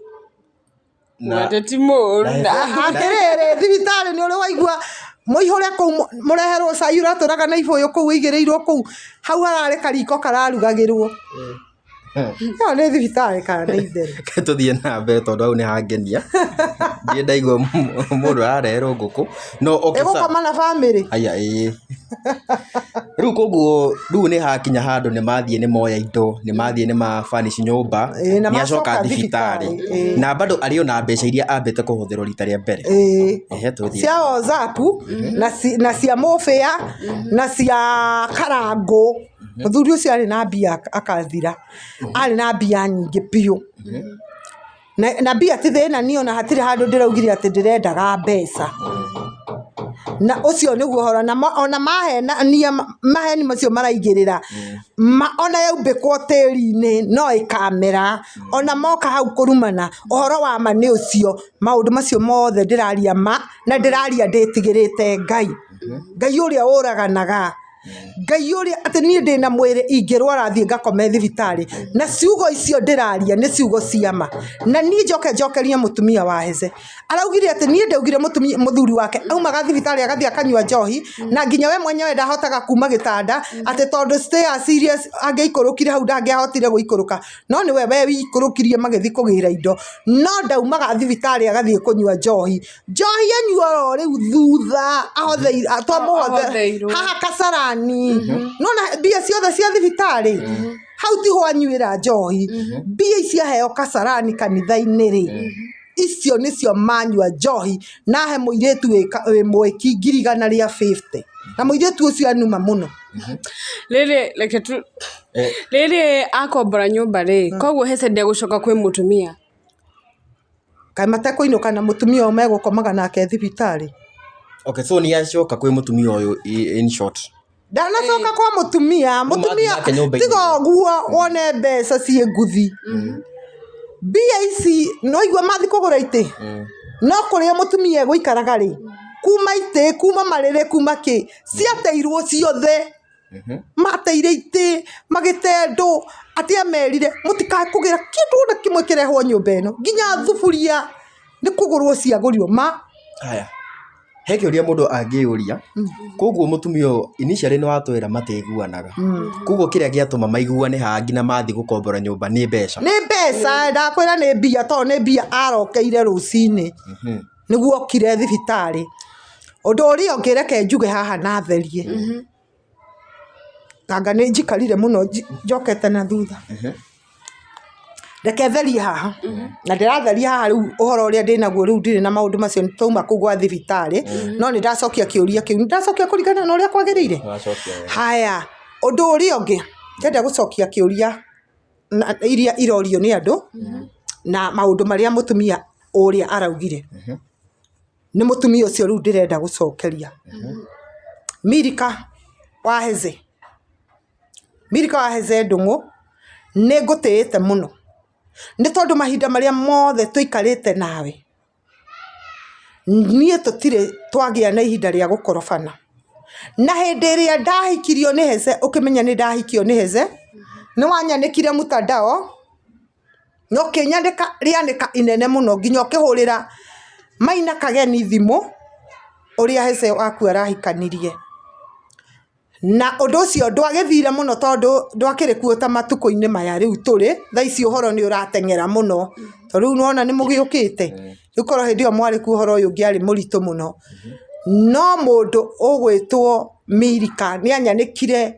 atiriri thibitari ni uri waigua muihure kuu mureherwo cai uraturaga na ibuyu kuu igirirwo kuu hau harari kariko kararugagirwo no ni thibitari kana ni itheru
tuthie na mbere tondu au ni hangenia ndie ndaigua mundu arareherwo nguku no
egukoma na family
aya riu koguo riu ni hakinya handu ni mathie ni moya indo ni mathie ni mafanish nyumba ni acoka thibitari na bado ariona mbeca iria ambite kuhuthirwo rita ria mbere tuthie
cia WhatsApp na cia mofia na cia karango muthuri ucio ari na mbia akathira ari na mbia nyingi piu na mbia ti thina niona hatiri handu ndiraugire ati ndirendaga mbeca na ucio niguo hora na ona maheni macio maraigirira ona yaumbikwo tiri-ini no ikamera ona moka hau kurumana uhoro wa ma ni ucio maundu macio mothe ndiraria na ndiraria nditigirite Ngai uria uraganaga Ngai uria ati ni ndina mwiri ingirwara thie ngakome thibitari na ciugo icio ndiraria ni ciugo ciama na ni njokeria mutumia wa hece araugire ati ni ndaugire muthuri wake aumaga thibitari agathia akanywa njohi na nginya we mwenyewe ndahotaga kuma gitanda ati tondu stay serious angeikurukire hau ndangihotire guikuruka no ni we wikurukirie magithi kugira indo no ndaumaga thibitari agathie kunywa njohi anywa riu thutha ahothei atomuhothe haha kasara nona mbia ciothe cia thibitari hau tiho anyuira njohi mbia icio heo kasarani kanitha-ini ri icio nicio manyua njohi nahe muiretu wi mweki 150 na muiretu ucio anuma muno
riri akombora nyumba ri koguo hece ndegucoka kwi mutumia
kai matekuinuka na mutumia umegukomaga nake thibitari
okay so ni acoka kwi mutumia uyu in short
ndanacoka kwa mutumia tiga guo wone mbeca cie nguthi mbia ici no igua mathi kugura ite no kuria mutumia eguikaraga ri kuma ite kuma marere kuma ki ciateirwo ciothe mateire ite magitendo atia merire mutikae kugira kindu na kimwe kirehwo nyumba ino nginya thufuria ni kugurwo ciagurio
haya heke uria mundu angiuria koguo mutumia initially ni watwira mateiguanaga koguo kiria giatuma maiguane hangi na mathi gukombora nyumba ni mbeca ndakwira ni mbia to ni mbia arokeire rucini niguo kire thibitari undu uria ngireke njuge haha na therie kanga ni njikarire muno njokete na thutha reke therie haha na ndiratheria haha riu uhoro uria ndinaguo riu ndire na maundu macio tuma kugwa thibitari no ni ndacokia kiuria kiu ndacokia kuringana na uria kwagirire haya undu uria ungi ndenda gucokia kiuria iria irorio ni andu na maundu maria mutumia uria araugire
nĩ mũtumia ũcio rĩu ndĩrenda gũcokeria Milika Waheze Ndung'u nĩ ngũtĩĩte mũno nĩ tondũ mahinda marĩa mothe tũikarĩte nawe niĩ tũtirĩ twagĩa na ihinda rĩa gũkorobana na hĩndĩ ĩrĩa ndahikirio nĩ Heze ũkĩmenya nĩ ndahikio nĩ Heze nĩ wanyanĩkire mutandao no kĩnyandĩka rĩanĩka inene mũno nginya ũkĩhũrĩra Maina Kageni thimũ ũrĩa Heze waku arahikanirie na ũndũ ũcio ndwagĩthire mũno tondũ ndwakĩrĩ kuo ta matukũ-inĩ maya rĩu tũrĩ thaa ici ũhoro nĩ ũrateng'era mũno tondũ rĩu nĩwona nĩ mũgĩũkĩte rĩu korwo hĩndĩ ĩyo mwarĩ kuo ũhoro ũyũ ũngĩarĩ mũritũ mũno no mũndũ ũgwĩtwo Milika nĩ anyanĩkire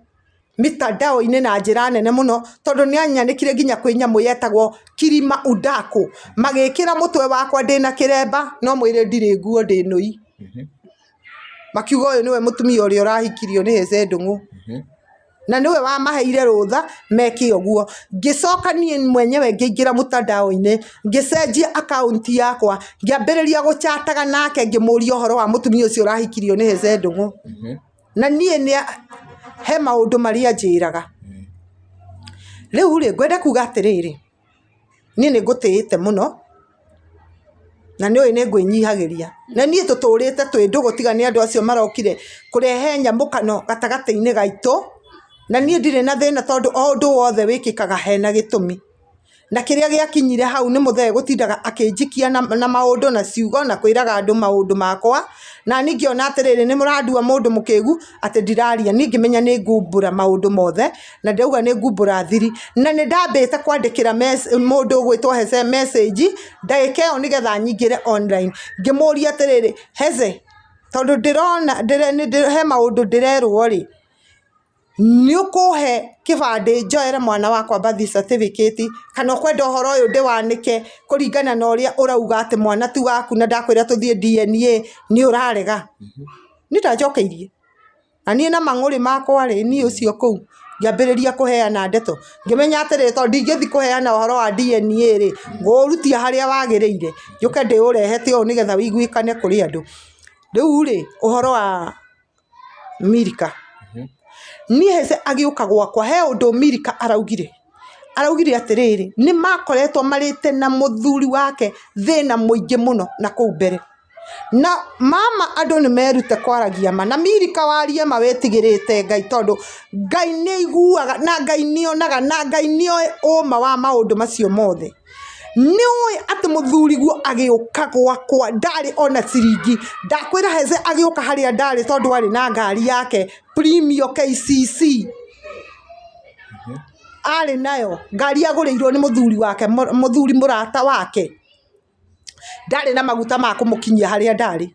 mitandao-inĩ na njĩra nene mũno tondũ nĩ anyanĩkire nginya kwĩ nyamũ yetagwo Kirima Udaku magĩkĩra mũtwe wakwa ndĩna kĩremba no mwĩrĩ ndirĩ nguo ndĩ nũi makiuga ũyũ nĩwe mũtumia ũrĩa ũrahikirio nĩ Heze Ndung'u na nĩwe wamaheire rũtha meke ũguo ngĩcoka niĩ mwenyewe ngĩingĩra mutandao-inĩ ngĩcenjia akaunti yakwa ngĩambĩrĩria gũchataga nake ngĩmũria ũhoro wa mũtumia ũcio ũrahikirio nĩ Heze Ndung'u na niĩ nĩ he maũndũ marĩa njĩraga rĩu rĩ ngwenda kuga atĩrĩrĩ niĩ nĩ ngũtĩĩte mũno na nĩũĩ nĩ ngwĩnyihagĩria na niĩ tũtũrĩte twĩ ndũgũ tiga nĩ andũ acio marokire kũrehe nyamũkano gatagatĩ-inĩ gaitũ na niĩ ndirĩ na thĩna tondũ o ũndũ wothe wĩkĩkaga hena gĩtũmi na kĩrĩa gĩakinyire hau nĩ mũthee gũtindaga akĩnjikia na maũndũ na ciugo na kwĩraga andũ maũndũ makwa na niĩ ngĩona atĩrĩrĩ nĩ mũrandua mũndũ mũkĩgu atĩ ndiraria niĩ ngĩmenya nĩ ngumbũra maũndũ mothe na ndauga nĩ ngumbũra thiri na nĩ ndambĩte kwandĩkĩra mũndũ ũgwĩtwo Heze message ndagĩka ĩyo nĩgetha nyingĩre online ngĩmũria atĩrĩrĩ Heze tondũ ndĩrona he maũndũ ndĩrerwo rĩ nĩ ũkũhe kĩbandĩ njoere mwana wakwa birth certificate kana ũkwenda ũhoro ũyũ ndĩwanĩke kũringana na ũrĩa ũrauga atĩ mwana ti waku na ndakwĩra tũthiĩ DNA nĩ ũrarega nĩ ndanjokeirie na niĩ na mang'ũrĩ makwa rĩ niĩ ũcio kũu ngĩambĩrĩria kũheana ndeto ngĩmenya atĩrĩrĩ tondũ ndingĩthi kũheana ũhoro wa DNA rĩ ngũũrutia harĩa wagĩrĩire njũke ndĩũrehete ũũ nĩgetha wĩiguĩkane kũrĩ andũ rĩu rĩ ũhoro wa Milika niĩ Heze agĩũka gwakwa he ũndũ Milika araugire atĩrĩrĩ nĩ makoretwo marĩte na mũthuri wake thĩna mũingĩ mũno na kũu mbere na mama andũ nĩ merute kwaragia ma na Milika warie ma wetigĩrĩte Ngai tondũ Ngai nĩ iguaga na Ngai nĩ onaga na Ngai nĩ oĩ ũma wa maũndũ macio mothe nĩũĩ atĩ mũthuri guo agĩũka gwakwa ndarĩ ona ciringi ndakwĩra Heze agĩũka harĩa ndarĩ tondũ arĩ na ngari yake Premium KCC arĩ nayo ngari agũrĩirwo nĩ mũthuri wake mũthuri mũrata wake ndarĩ na maguta ma kũmũkinyia harĩa ndarĩ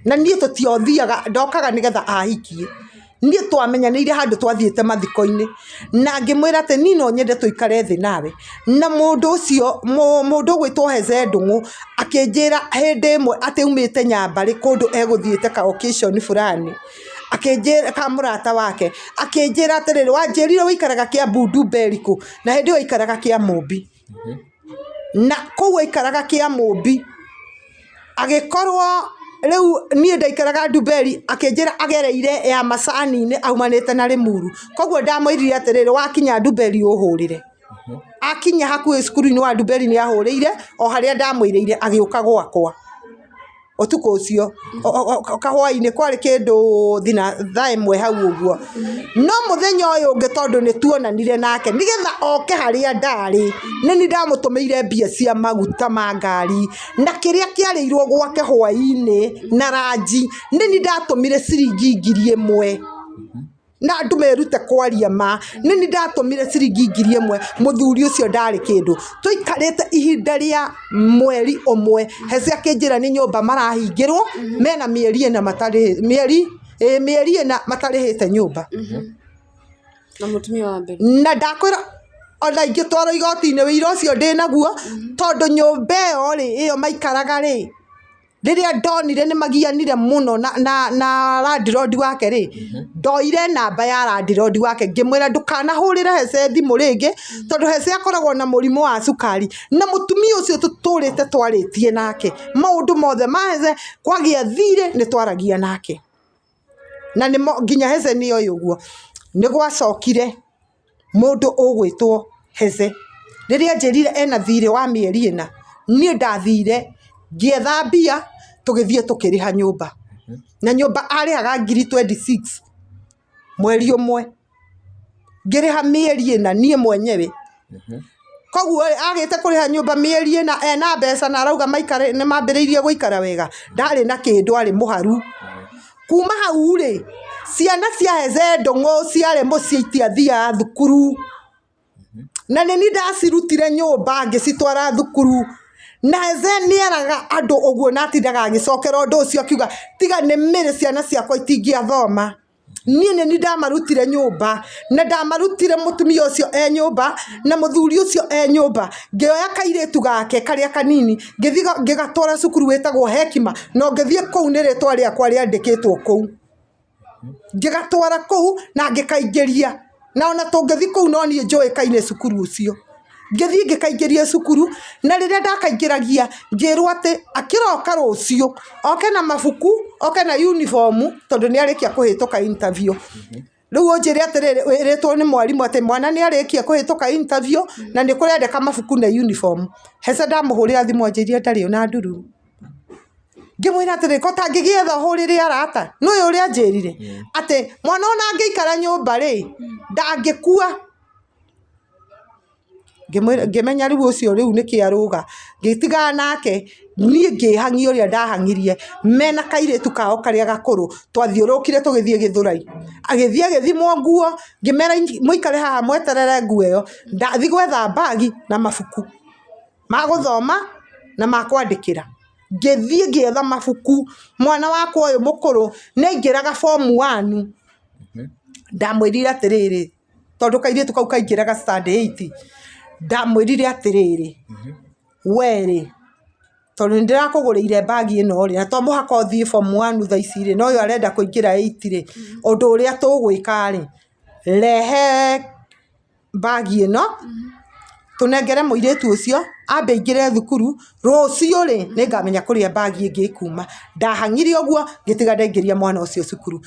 na niĩ tũtiothiaga ndokaga nĩgetha ahikie niĩ twamenyanĩire handũ twathiĩte mathiko-inĩ na ngĩmwĩra atĩ niĩ no nyende tũikare thĩ nawe na mũndũ ũcio mũndũ ũgwĩtwo Heze Ndung'u akĩnjĩra hĩndĩ ĩmwe atĩ umĩte Nyambarĩ kũndũ egũthiĩte ka occasion fulani akĩnjĩra ka mũrata wake akĩnjĩra atĩrĩrĩ wanjĩrire wĩikaraga Kiambu Ndumberi kũ na hĩndĩ ĩyo aikaraga Kĩamũmbi na kũu aikaraga Kĩamũmbi agĩkorwo rĩu niĩ ndaikaraga Ndumberi akĩnjĩra agereire ya macani-inĩ aumanĩte na Limuru koguo ndamwĩrire atĩrĩrĩ wakinya Ndumberi ũhũrĩre akinya hakuhĩ cukuru-inĩ wa Ndumberi nĩ ahũrĩire o harĩa ndamwĩrĩire agĩũka gwakwa ũtukũ ũcio kahwaĩ-inĩ kwarĩ kĩndũ thaa ĩmwe hau ũguo no mũthenya ũyũ ũngĩ tondũ nĩ tuonanire nake nĩgetha oke harĩa ndarĩ nĩ ndamũtũmĩire mbia cia maguta ma ngari na kĩrĩa kĩarĩirwo gwake hwaĩ-inĩ na ranji nĩ ndatũmire ciringi 1,000 na andũ merute kwaria ma nĩ ndatũmire ciringi 1,000 mũthuri ũcio ndarĩ kĩndũ tũikarĩte ihinda rĩa mweri ũmwe Heze akĩnjĩra nĩ nyũmba marahingĩrwo mena mĩeri ĩna matarĩhĩte nyũmba
na mũtumia wa mbere
na ndakwĩra ona ingĩtwarwo igoti-inĩ wĩira ũcio ndĩ naguo tondũ nyũmba ĩyo rĩ ĩyo maikaraga rĩ riria ndonire ni magianire muno na landlord wake ri ndoire namba ya landlord wake ngimwira ndukanahurira Hece thimu ringi tondu Hece akoragwo na murimu wa cukari na mutumia ucio tuturite twaritie nake maundu mothe ma Hece kwagia thire ni twaragia nake na ni nginya Hece ni oyuguo ni gwacokire mundu ugwitwo Hece riria njirire ena thire wa mieri ina nie ndathire ngietha mbia tugithie tukiriha nyumba na nyumba arihaga 26 mweri umwe ngiriha mieri ina nie mwenyewe koguo agite kuriha nyumba mieri ina ena mbeca na arauga maikare ni mambiriirie guikara wega ndari na kindu ari muharu kuma hau ri ciana cia Hece ndungu ciare mucii itiathia thukuru na nini ndacirutire nyumba ngicitwara thukuru na Hece nieraga andu uguo natindaga agicokera undu ucio akiuga tiga ni mire ciana ciakwa itingiathoma nie ni ndamarutire nyumba na ndamarutire mutumia ucio nyumba na muthuri ucio nyumba ngioya kairetu gake karia kanini ngigatwara cukuru wetagwo Hekima no ngithie kou ni ritwa riakwa riandikitwo kou ngigatwara kou na ngikaingiria na ona tungithi kou no nie njoe kaine cukuru ucio ngithi ngikaingiria cukuru na riria ndakaingiragia ngirwo ati akiroka rucio oke na mabuku oke na uniform tondu ni arikia kuhituka interview riu onjire atiriri ritwo ni mwarimu ati mwana ni arikia kuhituka interview na ni kurendeka mabuku na uniform Hece ndamuhurira thimu anjirie ndari ona nduru ngimwira atiri ko tangigietha hurire arata no uyu uri anjirire ati mwana ona angiikara nyumba ri ndangikua ngimenya riu ucio riu niki aruga ngitiga nake nie ngihang'ia uria ndahangirie mena kairetu kao karia gakuru twathiurukire tugithie Githurai agithimwo nguo ngimera muikare haha mweterere nguo iyo ndathi gwetha bagi na mabuku ma guthoma na ma kwandikira ngithie ngietha mabuku mwana wakwa uyu mukuru neingiraga form 1 ndamwirire atiriri tondu kairetu kau kaingiraga standard 8 ndamwirire atiriri weri tondu ndirakugurire bagi ino ri na to muhaka uthie form 1 tha ici ri no yo arenda kuingira 8 ri undu uria tugwika ri rehe bagi ino tunengere muiretu ucio ambe ingire thukuru rucio ri ningamenya kuria bagi ingi kuma ndahangire uguo ngitiga ndaingiria mwana ucio cukuru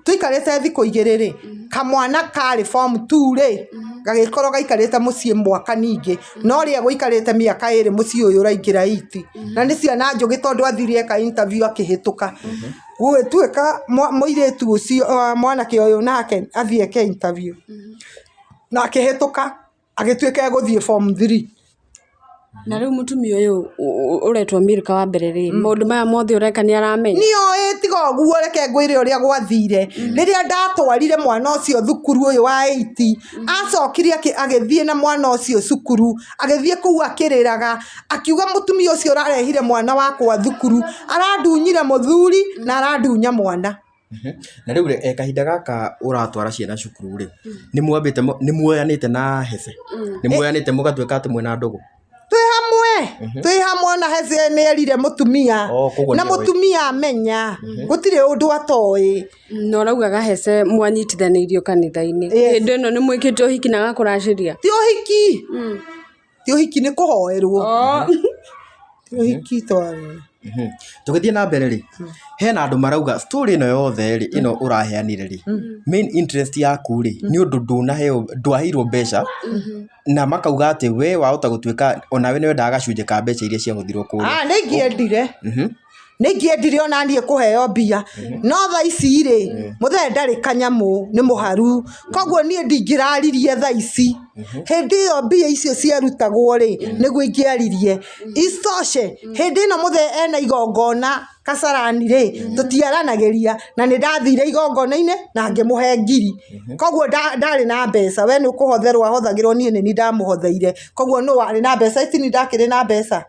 tuikarite thiku igiri ri kamwana kari form 2 ri gagikorwo gaikarite mucii mwaka ningi no ria guikarite miaka iri mucii uyu uraingira 8 na ni ciana njugi tondu athirie ka interview akihituka gwituika muiretu ucio mwanake uyu nake athie ka interview na akihituka agituika guthie form 3
na riu mutumia uyu uretwo Milka wa mbere ri maundu maya mothe ureka ni aramenya
nio tiga guo reke ngwire uria gwathire riria ndatwarire mwana ucio thukuru uyu wa 8 acokire agithie na mwana ucio cukuru agithie kou akiriraga akiuga mutumia ucio ararehire mwana wakwa thukuru arandunyire muthuri na arandunya mwana
na riu kahinda gaka uratwara ciana cukuru ri ni mwambite ni muoyanite na Hece ni muoyanite mugatuika ati mwena ndugu twi hamwe na Hece ni erire mutumia na mutumia amenya gutire undu atoi
no raugaga Hece mwanyitithanirio kanitha-ini hindu ino ni mwikite uhiki na gakuraciria
ti uhiki ni kuhoerwo ti uhiki twari
tugithie na mbere ri hena andu marauga story ino yothe ri ino uraheanire ri main interest yaku ri ni undu ndwahirwo mbeca na makauga ati we wahota gutuika onawe ni wendaga gacunje ka mbeca iria ciahuthirwo kuria ningiendire ona nie kuheo mbia no tha ici ri muthee ndari kanyamu ni muharu koguo nie ndingiraririe tha ici hindi iyo mbia icio ciarutagwo ri niguo ingiaririe icoce hindi ino muthee ena igongona
Kasarani rĩ tutiaranageria na nĩ ndathire igongona-inĩ na ngĩmũhe ngiri koguo ndarĩ na mbeca we nĩ ũkũhotherwo ahothagĩrwo niĩ nĩ ndamuhotheire koguo no arĩ na mbeca ici nĩ ndakĩrĩ na mbeca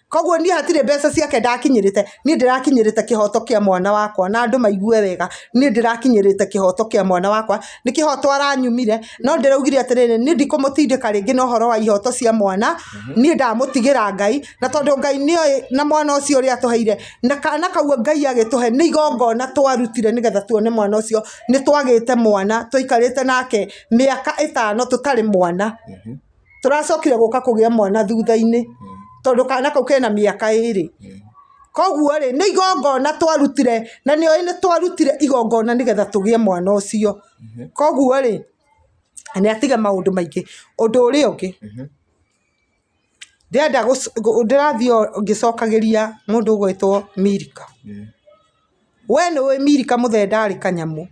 koguo niĩ hatirĩ mbeca ciake ndakinyĩrĩte niĩ ndĩrakinyĩrĩte kĩhoto kĩa mwana wakwa na andũ maigue wega niĩ ndĩrakinyĩrĩte kĩhoto kĩa mwana wakwa nĩ kĩhoto aranyumire no ndĩraugire atĩrĩrĩ niĩ ndikũmũtindĩka rĩngĩ na ũhoro wa ihoto cia mwana niĩ ndamũtigĩra Ngai na tondũ Ngai nĩoĩ na mwana ũcio ũrĩa atũheire na kana kau Ngai agĩtũhe nĩ igongona twarutire nĩgetha tuone mwana ũcio nĩ twagĩte mwana tũikarĩte nake mĩaka 5 tũtarĩ mwana tũracokire gũka kũgĩa mwana thutha-inĩ tondũ kana kau kena mĩaka 2 koguo rĩ nĩ igongona twarutire na nĩoĩ nĩ twarutire igongona nĩgetha tũgĩe mwana ũcio koguo rĩ nĩ atige maũndũ maingĩ ũndũ ũrĩa ũngĩ ndĩrathiĩ ngĩcokagĩria mũndũ ũgwĩtwo Milika we nĩwe Milika mũthee ndarĩ kanyamũ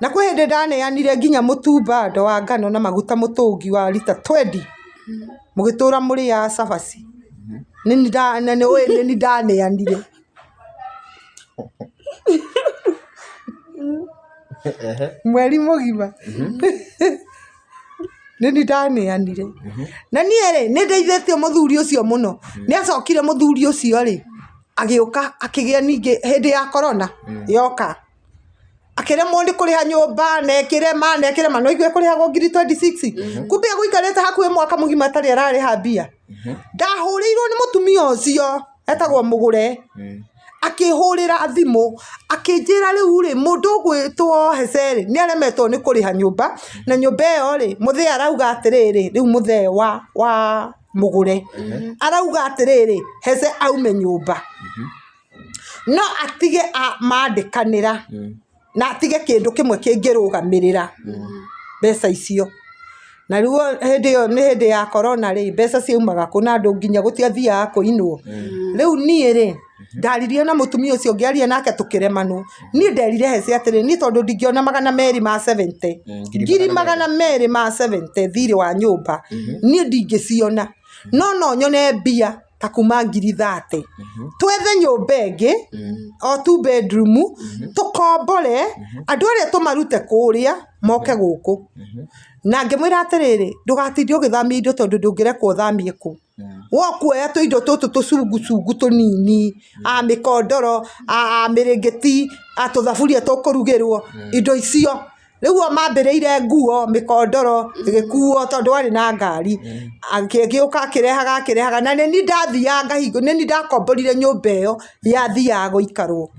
na kwĩ hĩndĩ ndaneanire nginya mũtumba ndo wa ngano na maguta mũtũngi wa lita 20 mũgĩtũra mũrĩ ya cabaci nĩ ndaneanire mweri mũgima nĩ ndaneanire na niĩ rĩ nĩ ndeithĩtie mũthuri ũcio mũno nĩ acokire mũthuri ũcio rĩ agĩũka akĩgĩa ningĩ hĩndĩ ya corona yoka akĩremwo nĩ kũrĩha nyũmba nekĩre no igue kũrĩhagwo ngiri 26 kumbe gũikarĩte hakuhĩ mwaka mũgima atarĩ ararĩha mbia ndahũrĩirwo nĩ mũtumia ũcio etagwo Mũgũre akĩhũrĩra thimũ akĩnjĩra rĩu rĩ mũndũ ũgwĩtwo Hece rĩ nĩ aremetwo nĩ kũrĩha nyũmba na nyũmba ĩyo rĩ mũthee arauga atĩrĩrĩ rĩu mũthee wa Mũgũre arauga atĩrĩrĩ Hece aume nyũmba no atige mandĩkanĩra na atige kĩndũ kĩmwe kĩngĩrũgamĩrĩra mbeca icio na rĩu hĩndĩ ĩyo nĩ hĩndĩ ya corona rĩ mbeca ciumaga kũ na andũ nginya gũtiathiaga kũinwo rĩu niĩ rĩ ndaririe na mũtumia ũcio ngĩaria nake tũkĩremanwo niĩ nderire Hece atĩrĩ niĩ tondũ ndingĩona 270 ngiri 270 thirĩ wa nyũmba niĩ ndingĩciona no nyone mbia ta kuma ngiri 30 twethe nyũmba ĩngĩ o 2 bedroom tũkombore andũ arĩa tũmarute kũrĩa moke gũkũ na ngĩmwĩra atĩrĩrĩ ndũgatinde ũgĩthamia indo tondũ ndũngĩrekwo ũthamie kũ wokuoya tũindo tũtũ tũcungu tũnini mĩkondoro mĩrĩngĩti tũthaburia tũkũrugĩrwo indo icio rĩu mambĩrĩire nguo mĩkondoro ĩgĩkuo tondũ arĩ na ngari agĩũka akĩrehaga na nĩ ndathiaga ngahingo nĩ ndakomborire nyũmba ĩyo yathiaga gũikarwo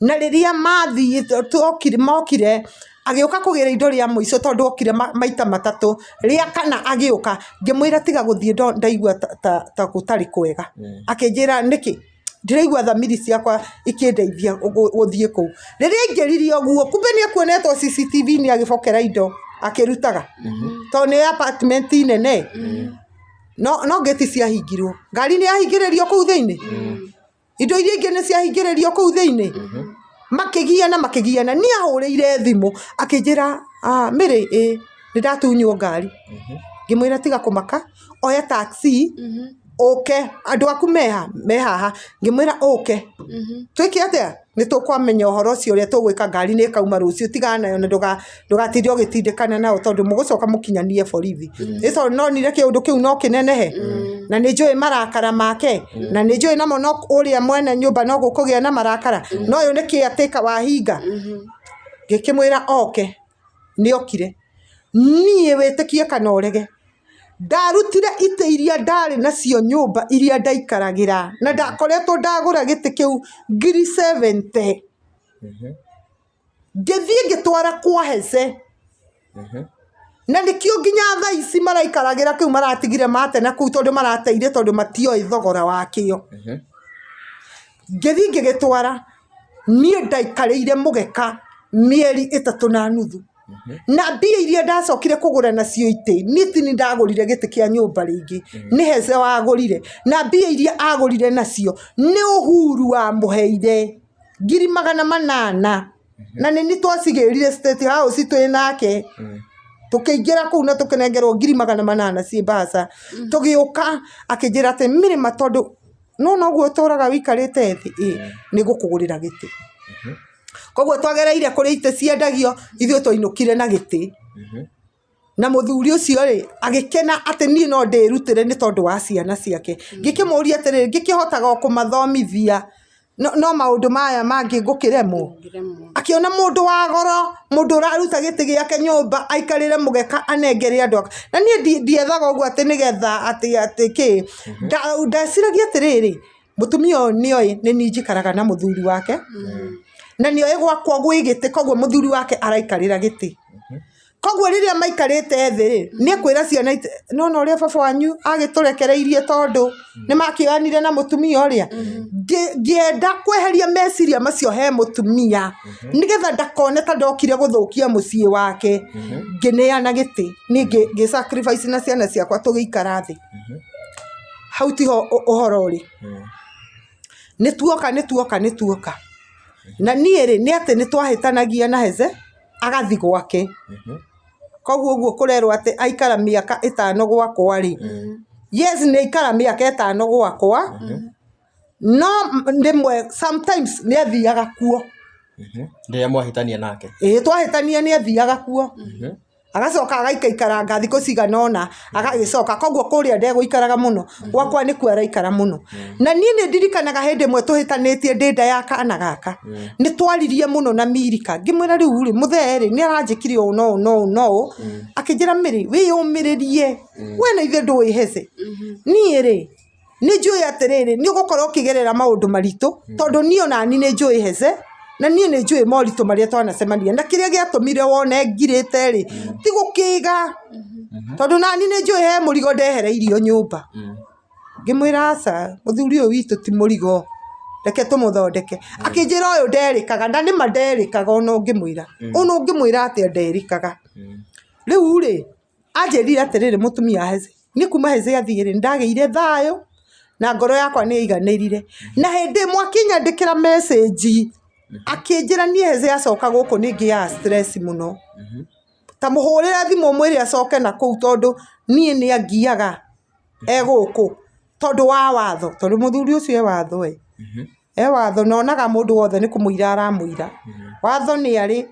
na rĩrĩa mathiĩ mokire agĩũka kũgĩra indo rĩa mũico tondũ okire maita matatũ rĩa kana agĩũka ngĩmwĩra tiga gũthiĩ ndaigua ta gũtarĩ kwega akĩnjĩra nĩkĩ ndĩraigua thamiri ciakwa ikĩndeithia gũthiĩ kũu rĩrĩa ingĩririe ũguo kumbe nĩ akuonetwo CCTV nĩ agĩbokera indo akĩrutaga tondũ nĩ apartment nene no geti ciahingirwo ngari nĩ yahingĩrĩrio kũu thĩinĩ indo iria ingĩ nĩ ciahingĩrĩrio kũu thĩinĩ makĩgiana nĩ ahũrĩire thimũ akĩnjĩra Mĩrĩ nĩ ndatunywo ngari ngĩmwĩra tiga kũmaka oya taxi ũke andũ aku me haha ngĩmwĩra ũke twĩke atĩa nĩ tũkwamenya ũhoro ũcio ũrĩa tũgwĩka ngari nĩ ĩkauma rũciũ tigana nayo na ndũgatinde ũgĩtindĩkana nao tondũ mũgũcoka mũkinyanie borithi ĩco nonire kĩũndũ kĩu no kĩnenehe na nĩ njũĩ marakara make na nĩ njũĩ namo no ũrĩa mwene nyũmba no gũkũgĩa na marakara no ũyũ nĩ kĩatĩka wahinga ngĩkĩmwĩra oke nĩ okire niĩ wĩtĩkie kana ũrege ndarutire itĩ iria ndarĩ nacio nyũmba iria ndaikaragĩra na ndakoretwo ndagũra gĩtĩ kĩu ngiri 70 ngĩthiĩ ngĩtwara kwa Hece na nĩkĩo nginya thaa ici maraikaragĩra kĩu maratigire mate na kũu tondũ marateire tondũ matioĩ thogora wakĩo ngĩthiĩ ngĩgĩtwara niĩ ndaikarĩire mũgeka mĩeri 3.5 na mbia iria ndacokire kũgũra nacio itĩ nĩ tini ndagũrire gĩtĩ kĩa nyũmba rĩngĩ nĩ Hece wagũrire na mbia iria agũrire nacio nĩ Uhuru wa mũheire ngiri 800 na nĩ twacigĩrire State House twĩ nake tũkĩingĩra kũu na tũkĩnengerwo ngiri 800 ciĩ mbaca tũgĩũka akĩnjĩra atĩ Mĩrĩma tondũ no noguo tũraga wikarĩte thĩ nĩ gũkũgũrĩra gĩtĩ koguo twagereire kũrĩ itĩ ciendagio ithuĩ twainũkire na gĩtĩ na mũthuri ũcio rĩ agĩkena atĩ niĩ no ndĩrutĩre nĩ tondũ wa ciana ciake ngĩkĩmũria atĩrĩrĩ ngĩkĩhotaga kũmathomithia no maũndũ maya mangĩ ngũkĩremwo akĩona mũndũ wa goro mũndũ ũraruta gĩtĩ gĩake nyũmba aikarĩre mũgeka anengere andũ na niĩ ndiethaga ũguo atĩ nĩgetha atĩ kĩ ndaciragia atĩrĩrĩ mũtumia ũyũ nĩoĩ nĩ niĩ njikaraga na mũthuri wake na nĩoĩ gwakwa gwĩ gĩtĩ koguo mũthuri wake araikarĩra gĩtĩ koguo rĩrĩa maikarĩte thĩ nĩ kwĩra ciana nona ũrĩa baba wanyu agĩtũrekereirie tondũ nĩ makĩoyanire na mũtumia ũrĩa ngĩenda kweheria meciria macio he mũtumia nĩgetha ndakone ta ndokire gũthũkia mũciĩ wake ngĩneana gĩtĩ nĩ ngĩ sacrifice na ciana ciakwa tũgĩikara thĩ hau tiho ũhoro ũrĩ nĩtuoka na niĩ rĩ nĩ atĩ nĩtwahĩtanagia na Heze agathi gwake koguo ũguo kũrerwo atĩ aikara mĩaka 5 gwakwa rĩ yes nĩ aikara mĩaka 5 gwakwa no rĩmwe sometimes nĩ athiaga kuo
rĩrĩa mwahĩtania nake
twahĩtania nĩ athiaga kuo agacoka agaikara thikũ cigana ũna agagĩcoka koguo kũrĩa ndegũikaraga mũno gwakwa nĩ kuo araikara mũno na niĩ nĩ ndirikanaga hĩndĩ ĩmwe tũhĩtanĩtie ndĩ nda ya kana gaka nĩ twaririe mũno na Mirika ngĩmwĩra rĩu rĩ mũthee rĩ nĩ aranjĩkire ũũ no akĩnjĩra Mĩrĩ wĩyũmĩrĩrie we na ithe ndũĩ Heze niĩ rĩ nĩ njũĩ atĩrĩrĩ nĩ ũgũkorwo ũkĩgerera maũndũ maritũ tondũ niĩ ona ni nĩ njũĩ Heze na niĩ nĩ njũĩ moritũ marĩa twanacemania na kĩrĩa gĩatũmire wone ngirĩte rĩ ti gũkĩiga tondũ nani nĩ njũĩ he mũrigo ndehereirio nyũmba ngĩmwĩra aca mũthuri ũyũ witũ ti mũrigo reke tũmũthondeke akĩnjĩra ũyũ nderĩkaga na nĩma nderĩkaga ona ũngĩmwĩra atĩ nderĩkaga rĩu rĩ anjĩrire atĩrĩrĩ mũtumia Heze niĩ kuma Heze athiĩ rĩ ndagĩire thayũ na ngoro yakwa nĩ iganĩrire na hĩndĩ ĩmwe akĩnyandĩkĩra message akĩnjĩra niĩ Heze acoka gũkũ nĩ ngĩya stress mũno ta mũhũrĩre thimũ mwĩrĩ acoke na kũu tondũ niĩ nĩ angiaga gũkũ tondũ wa watho tondũ mũthuri ũcio watho watho nonaga mũndũ wothe nĩ kũmũira aramũira watho nĩ arĩ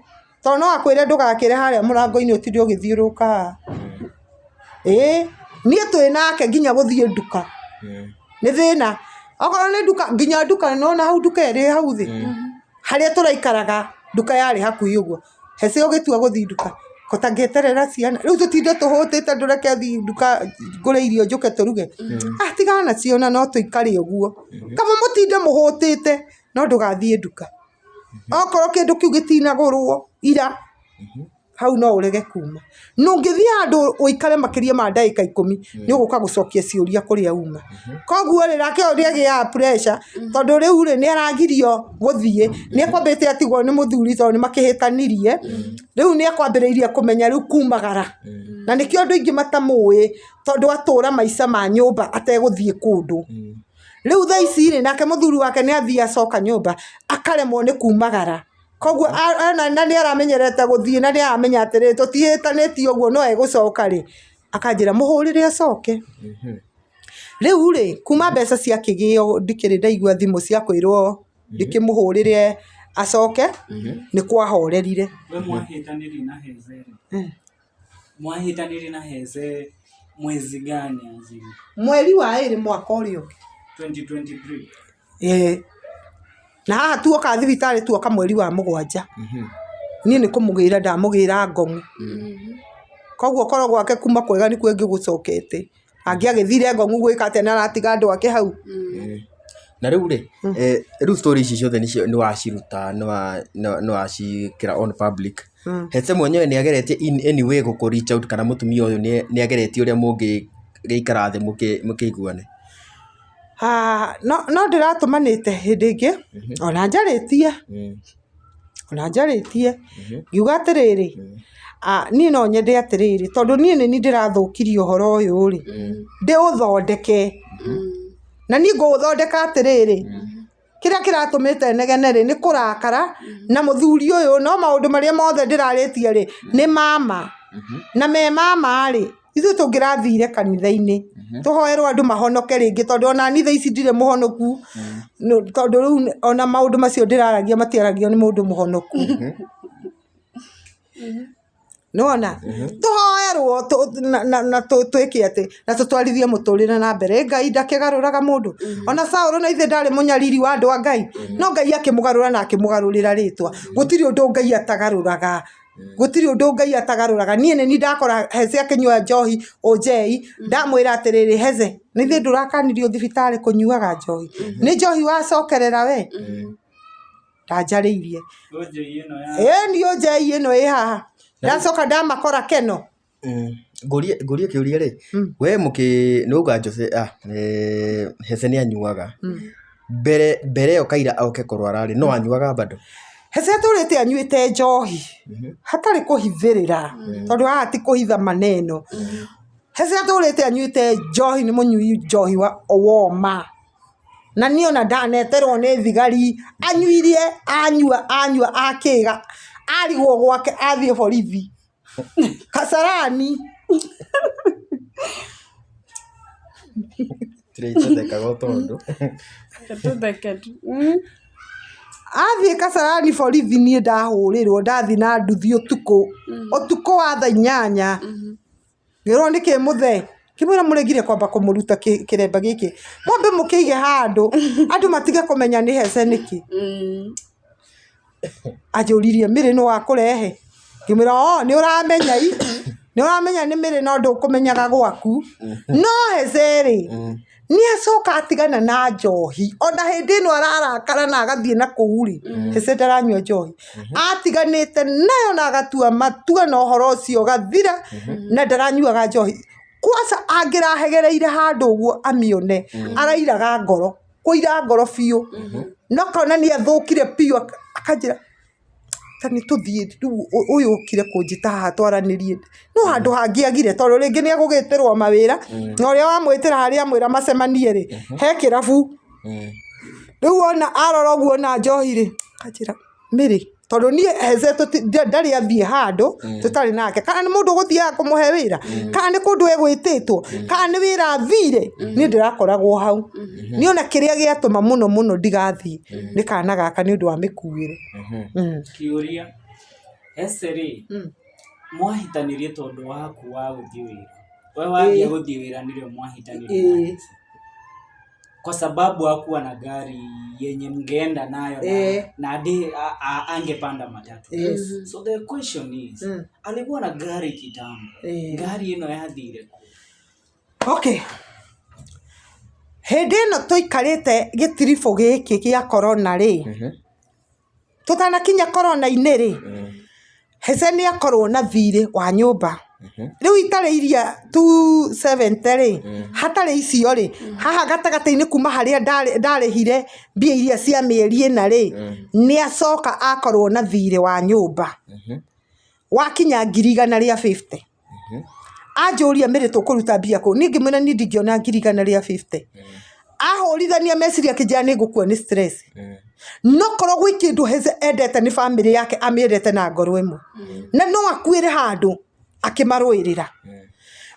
tondũ no akwĩre ndũgakĩre harĩa mũrango-inĩ ũtinde ũgĩthiũrũka niĩ twĩ nake nginya gũthiĩ nduka nĩ thĩna okorwo nĩ nduka nginya nduka nona hau nduka ĩrĩ hau thĩ harĩa tũraikaraga nduka yarĩ hakuhĩ ũguo Heze ũgĩtua gũthiĩ nduka kũtangĩeterera ciana rĩu tũtinde tũhũtĩte ndũreke thiĩ nduka ngũre irio njũke tũruge tigana nacio na no tũikare ũguo kama mũtinde mũhũtĩte no ndũgathiĩ nduka okorwo kĩndũ kĩu gĩtinagũrwo ira hau no ũrege kuma no ngĩthiĩ handũ ũikare makĩria ma ndagĩka 10 nĩ ũgũka gũcokia ciũria kũrĩa uma koguo rĩ rake ũrĩa gĩa pressure tondũ rĩu rĩ nĩ aragirio gũthiĩ nĩ ekwambĩte atigwo nĩ mũthuri tondũ nĩ makĩhĩtanirie rĩu nĩ ekwambĩrĩirie kũmenya rĩu kumagara na nĩkĩo andũ aingĩ matamũĩ tondũ atũra maica ma nyũmba ategũthiĩ kũndũ rĩu thaa ici rĩ nake mũthuri wake nĩ athiĩ acoka nyũmba akaremwo nĩ kumagara koguo na nĩ aramenyerete gũthiĩ na nĩ aramenya atĩrĩ tũtihĩtanĩtie ũguo no egũcoka rĩ akanjĩra mũhũrĩre acoke rĩu rĩ kuma mbeca cia kĩgĩo ndikĩrĩ ndaigua thimũ cia kwĩrwo ndikĩmũhũrĩre acoke nĩ kwahorerire
mwahĩtanĩrie na Heze mwezi gani azini
mweri wa 2 mwaka ũrĩa
2023
na haha tuoka thibitarĩ tuoka mweri wa 7 niĩ nĩ kũmũgĩra ndamũgĩra ngong'u koguo korwo gwake kuma kwega nĩ kwengĩ gũcokete angĩagĩthire ngong'u gwĩka atĩ na aratiga andũ ake hau
na rĩu rĩ rĩu story ici ciothe nĩ waciruta nĩ wacikĩra on public Heze mwenyewe nĩ ageretie in any way gũkũ reach out kana mũtumia ũyũ nĩ ageretie ũrĩa mũngĩikara thĩ mũkĩiguane
no ndĩratũmanĩte hĩndĩ ĩngĩ ona njarĩtie ngiuga atĩrĩrĩ niĩ no nyende atĩrĩrĩ tondũ niĩ nĩ ndĩrathũkirie ũhoro ũyũ rĩ ndĩũthondeke na niĩ ngũũthondeka atĩrĩrĩ kĩrĩa kĩratũmĩte negene rĩ nĩ kũrakara na mũthuri ũyũ no maũndũ marĩa mothe ndĩrarĩtie rĩ nĩ mama na me mama rĩ ithuĩ tũngĩrathire kanitha-inĩ tũhoerwo andũ mahonoke rĩngĩ tondũ ona niĩ thaa ici ndirĩ mũhonoku tondũ rĩu ona maũndũ macio ndĩraragia matiaragio nĩ mũndũ mũhonoku nĩwona tũhoerwo na twĩke atĩ na tũtwarithie mũtũrĩre na mbere Ngai ndakĩgarũraga mũndũ ona Saũlũ na ithe ndarĩ mũnyariri wa andũ a Ngai no Ngai akĩmũgarũra na akĩmũgarũrĩra rĩtwa gũtirĩ ũndũ Ngai atagarũraga niĩ nĩ ndakora Heze akĩnyua njohi ũnjei ndamwĩra atĩrĩrĩ Heze nĩ ithe ndũrakanirio thibitarĩ kũnyuaga njohi nĩ njohi wacokerera we ndanjarĩirie nĩ ũnjei ĩno ĩ haha ndacoka ndamakora keno
Ngũrie kĩũria rĩ we nĩuga Heze nĩ anyuaga mbere ĩyo kaira oke kũrwara rĩ no anyuaga bado
Heze tũrĩte anyuĩte njohi hatarĩ kũhithĩrĩra tondũ haha ti kũhitha maneno Heze tũrĩte anyuĩte njohi nĩ mũnyui njohi wa owoma na niĩ ona ndaneterwo nĩ thigari anyuirie anyua akĩga arigwo gwake athiĩ borithi Kasarani athiĩ Kasarani borithi niĩ ndahũrĩrwo ndathi na nduthi ũtukũ wa thaa 8 ngĩrwo nĩkĩ mũthee kĩmwĩra mũregire kwamba kũmũruta kĩremba gĩkĩ mwambe mũkĩige handũ andũ matige kũmenya nĩ Heze nĩkĩ ajũririe Mĩrĩ nĩ wakũrehe ngĩmwĩra nĩ ũramenya nĩ Mĩrĩ no ndũkũmenyaga gwaku no Heze rĩ nĩ acoka atigana na njohi ona hĩndĩ ĩno ararakara na agathiĩ na kũu rĩ Heze ndaranyua njohi atiganĩte nayo na agatua matua na ũhoro ũcio gathira na ndaranyuaga njohi kwanza angĩrahegereire handũ ũguo amĩone arairaga ngoro kũira ngoro biũ no kana nĩ athũkire piũ akanjĩra tani tũthiĩ ũyũ ũkire kũnjĩta haha twaranĩrie no handũ hangĩagire tondũ rĩngĩ nĩ agũgĩtĩrwo mawĩra na ũrĩa wamwĩtĩra harĩa amwĩra macemanie rĩ he kĩrabu rĩu ona arora ũguo na njohi rĩ akanjĩra Mĩrĩ tondũ niĩ Heze ndarĩ athiĩ handũ tũtarĩ nake kana nĩ mũndũ ũgũthiaga kũmũhe wĩra kana nĩ kũndũ egwĩtĩtwo kana nĩ wĩra athire niĩ ndĩrakoragwo hau niĩ ona kĩrĩa gĩatũma mũno ndigathiĩ nĩ kana gaka nĩ ũndũ wa mĩkuĩre
kĩũria Heze rĩ mwahitanĩrie tondũ waku wa gũthiĩ wĩra we wathia gũthiĩ wĩra nĩrĩo mwahitanĩrie kwa sababu hakuwa na gari yenye mngeenda nayo na angepanda matatu. So the question is, alikuwa na gari kitambo. Gari ino yathire.
Okay. Hĩndĩ ĩno tũikarĩte gĩtiribũ gĩkĩ gĩa corona rĩ. Tutanakinya corona-inĩ rĩ. Heze nĩ akorwo na thirĩ wa nyũmba. Rĩu itarĩ iria 270 rĩ hatarĩ icio rĩ haha gatagatĩ-inĩ kuma harĩa ndarĩhire mbia iria cia mĩeri ĩna rĩ nĩ acoka akorwo na thirĩ wa nyũmba wakinya 150 anjũria Mĩrĩ tũkũruta mbia kũ niĩ ngĩmwĩra niĩ ndingĩona 150 ahũrithania meciria akĩnjĩra nĩ ngũkua nĩ stress no korwo gwĩ kĩndũ Heze endete nĩ family yake amĩendete na ngoro ĩmwe na no akuĩre handũ akĩmarũĩrĩra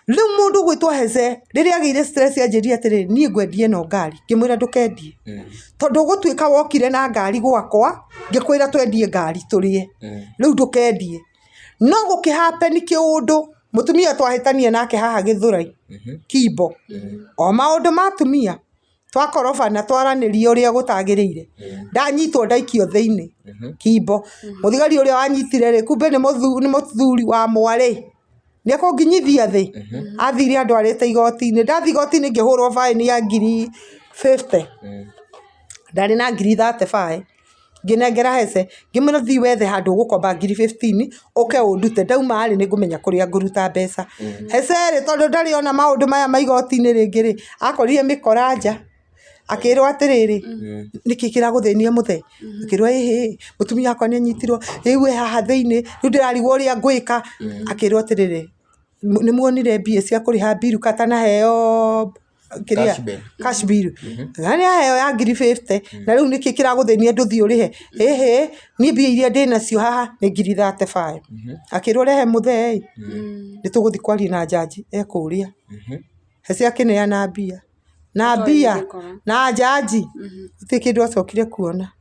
rĩu mũndũ gwĩtwo Heze rĩrĩa agĩire stress anjĩria atĩrĩ niĩ ngwendie no ngari ngĩmwĩra ndũkendie tondũ gũtuĩka wokire na ngari gwakwa ngĩkwĩra twendie ngari tũrĩe rĩu ndũkendie no gũkĩhappen kĩũndũ mũtumia twahĩtania nake haha Gĩthũrai Kimbo o maũndũ matumia twakorobana twaranĩria ũrĩa gũtagĩrĩire ndanyitwo ndaikio thĩinĩ Kimbo mũthigari ũrĩa wanyitire rĩ kumbe nĩ mũthuri wa mwarĩ nĩ akũnginyithia thĩ athire andũ arĩte igoti-inĩ ndathi igoti-inĩ ngĩhũrwo fine ya 50 ndarĩ na 35 ngĩnengera Heze ngĩmwĩra thiĩ wethe handũ ũgũkomba 15 ũke ũndute ndauma rĩ nĩ ngũmenya kũrĩa ngũruta mbeca Heze rĩ tondũ ndarĩ ona maũndũ maya ma igoti-inĩ rĩngĩ rĩ akorire mĩkora nja akĩrwo atĩrĩrĩ nĩkĩ kĩragũthĩnia mũthee akĩrwo mũtumia wakwa nĩ anyitirwo rĩu haha thĩinĩ rĩu ndĩrarigwo ũrĩa ngwĩka akĩrwo atĩrĩrĩ nĩ muonire mbia cia kũrĩha mbiru katana heo kiria cash bill ngani aheo ya ngiri 50 na riu niki kiraguthenia nduthi urihe ni mbia iria ndina cio haha ni ngiri 35 akirwo rehe muthei nituguthi kwaria na jaji ekuria hece akineana mbia na mbia na jaji tikindu acokire kuona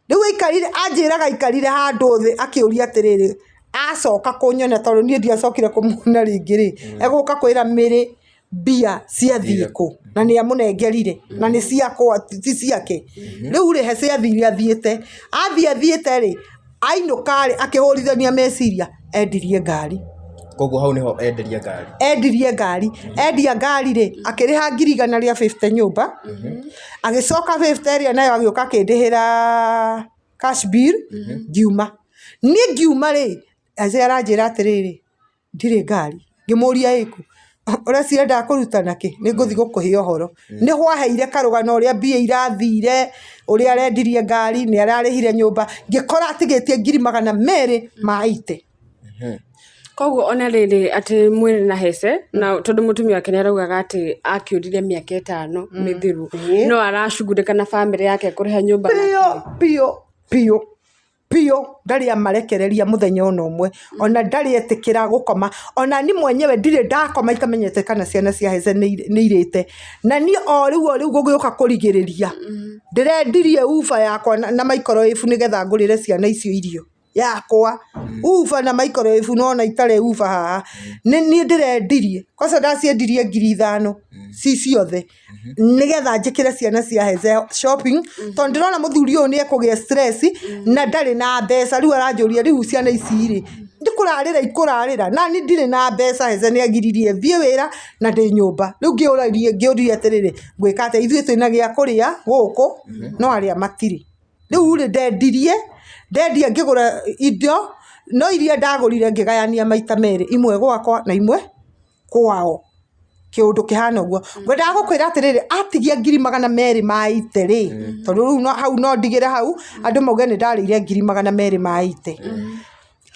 riu ikarire anjiraga ikarire handu thi akiuria atiriri acoka kunyona tondu nie ndiacokire kumuona ringi ri eguka kwira Mary mbia cia thiku na ni amunengerire na ni ciakwa ti ciake riu ri hece athiite athiite ri ainuka ri akihurithania meciria endirie ngari
koguo hau niho
endia ngari ri akiriha ngiri 150 nyumba agicoka 50 ria nayo agioka kindihira cash bill ngiuma ri aje aranjira atiriri ndire ngari ngimuria iku ora cirenda kurutana ki ni nguthi gukuhe uhoro ni hwaheire karugano uria mbia irathire uria arendirie ngari ni ararihire nyumba ngikora atigitie ngiri 200 maite
koguo ona riri ati mwiri na hece na tondu mutumia wake araugaga ati akiurire miaka 5 mithiru no arashugurika na family yake kuriha nyumba pio ndari amarekereria muthenya ona umwe ona ndari etikira gukoma ona ni mwenyewe ndire ndakoma ikamenyete kana ciana cia hece ni irite na ni o riu gugiuka kurigiriria ndirendirie ufa yakwa na microwave nigetha ngurire ciana icio irio yakwa ufa na microwave nona itare ufa haha ni ndirendirie kosa ndaciendirie ngiri 5 ciothe nigetha njikire ciana cia hece shopping tondu ndirona muthuri uyu ni ekugia stress na ndari na mbeca riu aranjuria riu ciana ici ri ikurarira na ni ndire na mbeca hece ni agiririe thie wira na ndi nyumba riu ngiuria atiriri ngwika ate ithuĩ twina gia kuria guku no aria matiri riu ri ndendia ngigura indo no iria ndagurire ngigayania maita meri imwe gwakwa na imwe kwao kiundu kihana uguo ngwenda gukwira atiriri atigia ngiri 200 maite ri tondu riu hau no ndigire hau andu mauge ni ndarire ngiri 200 maite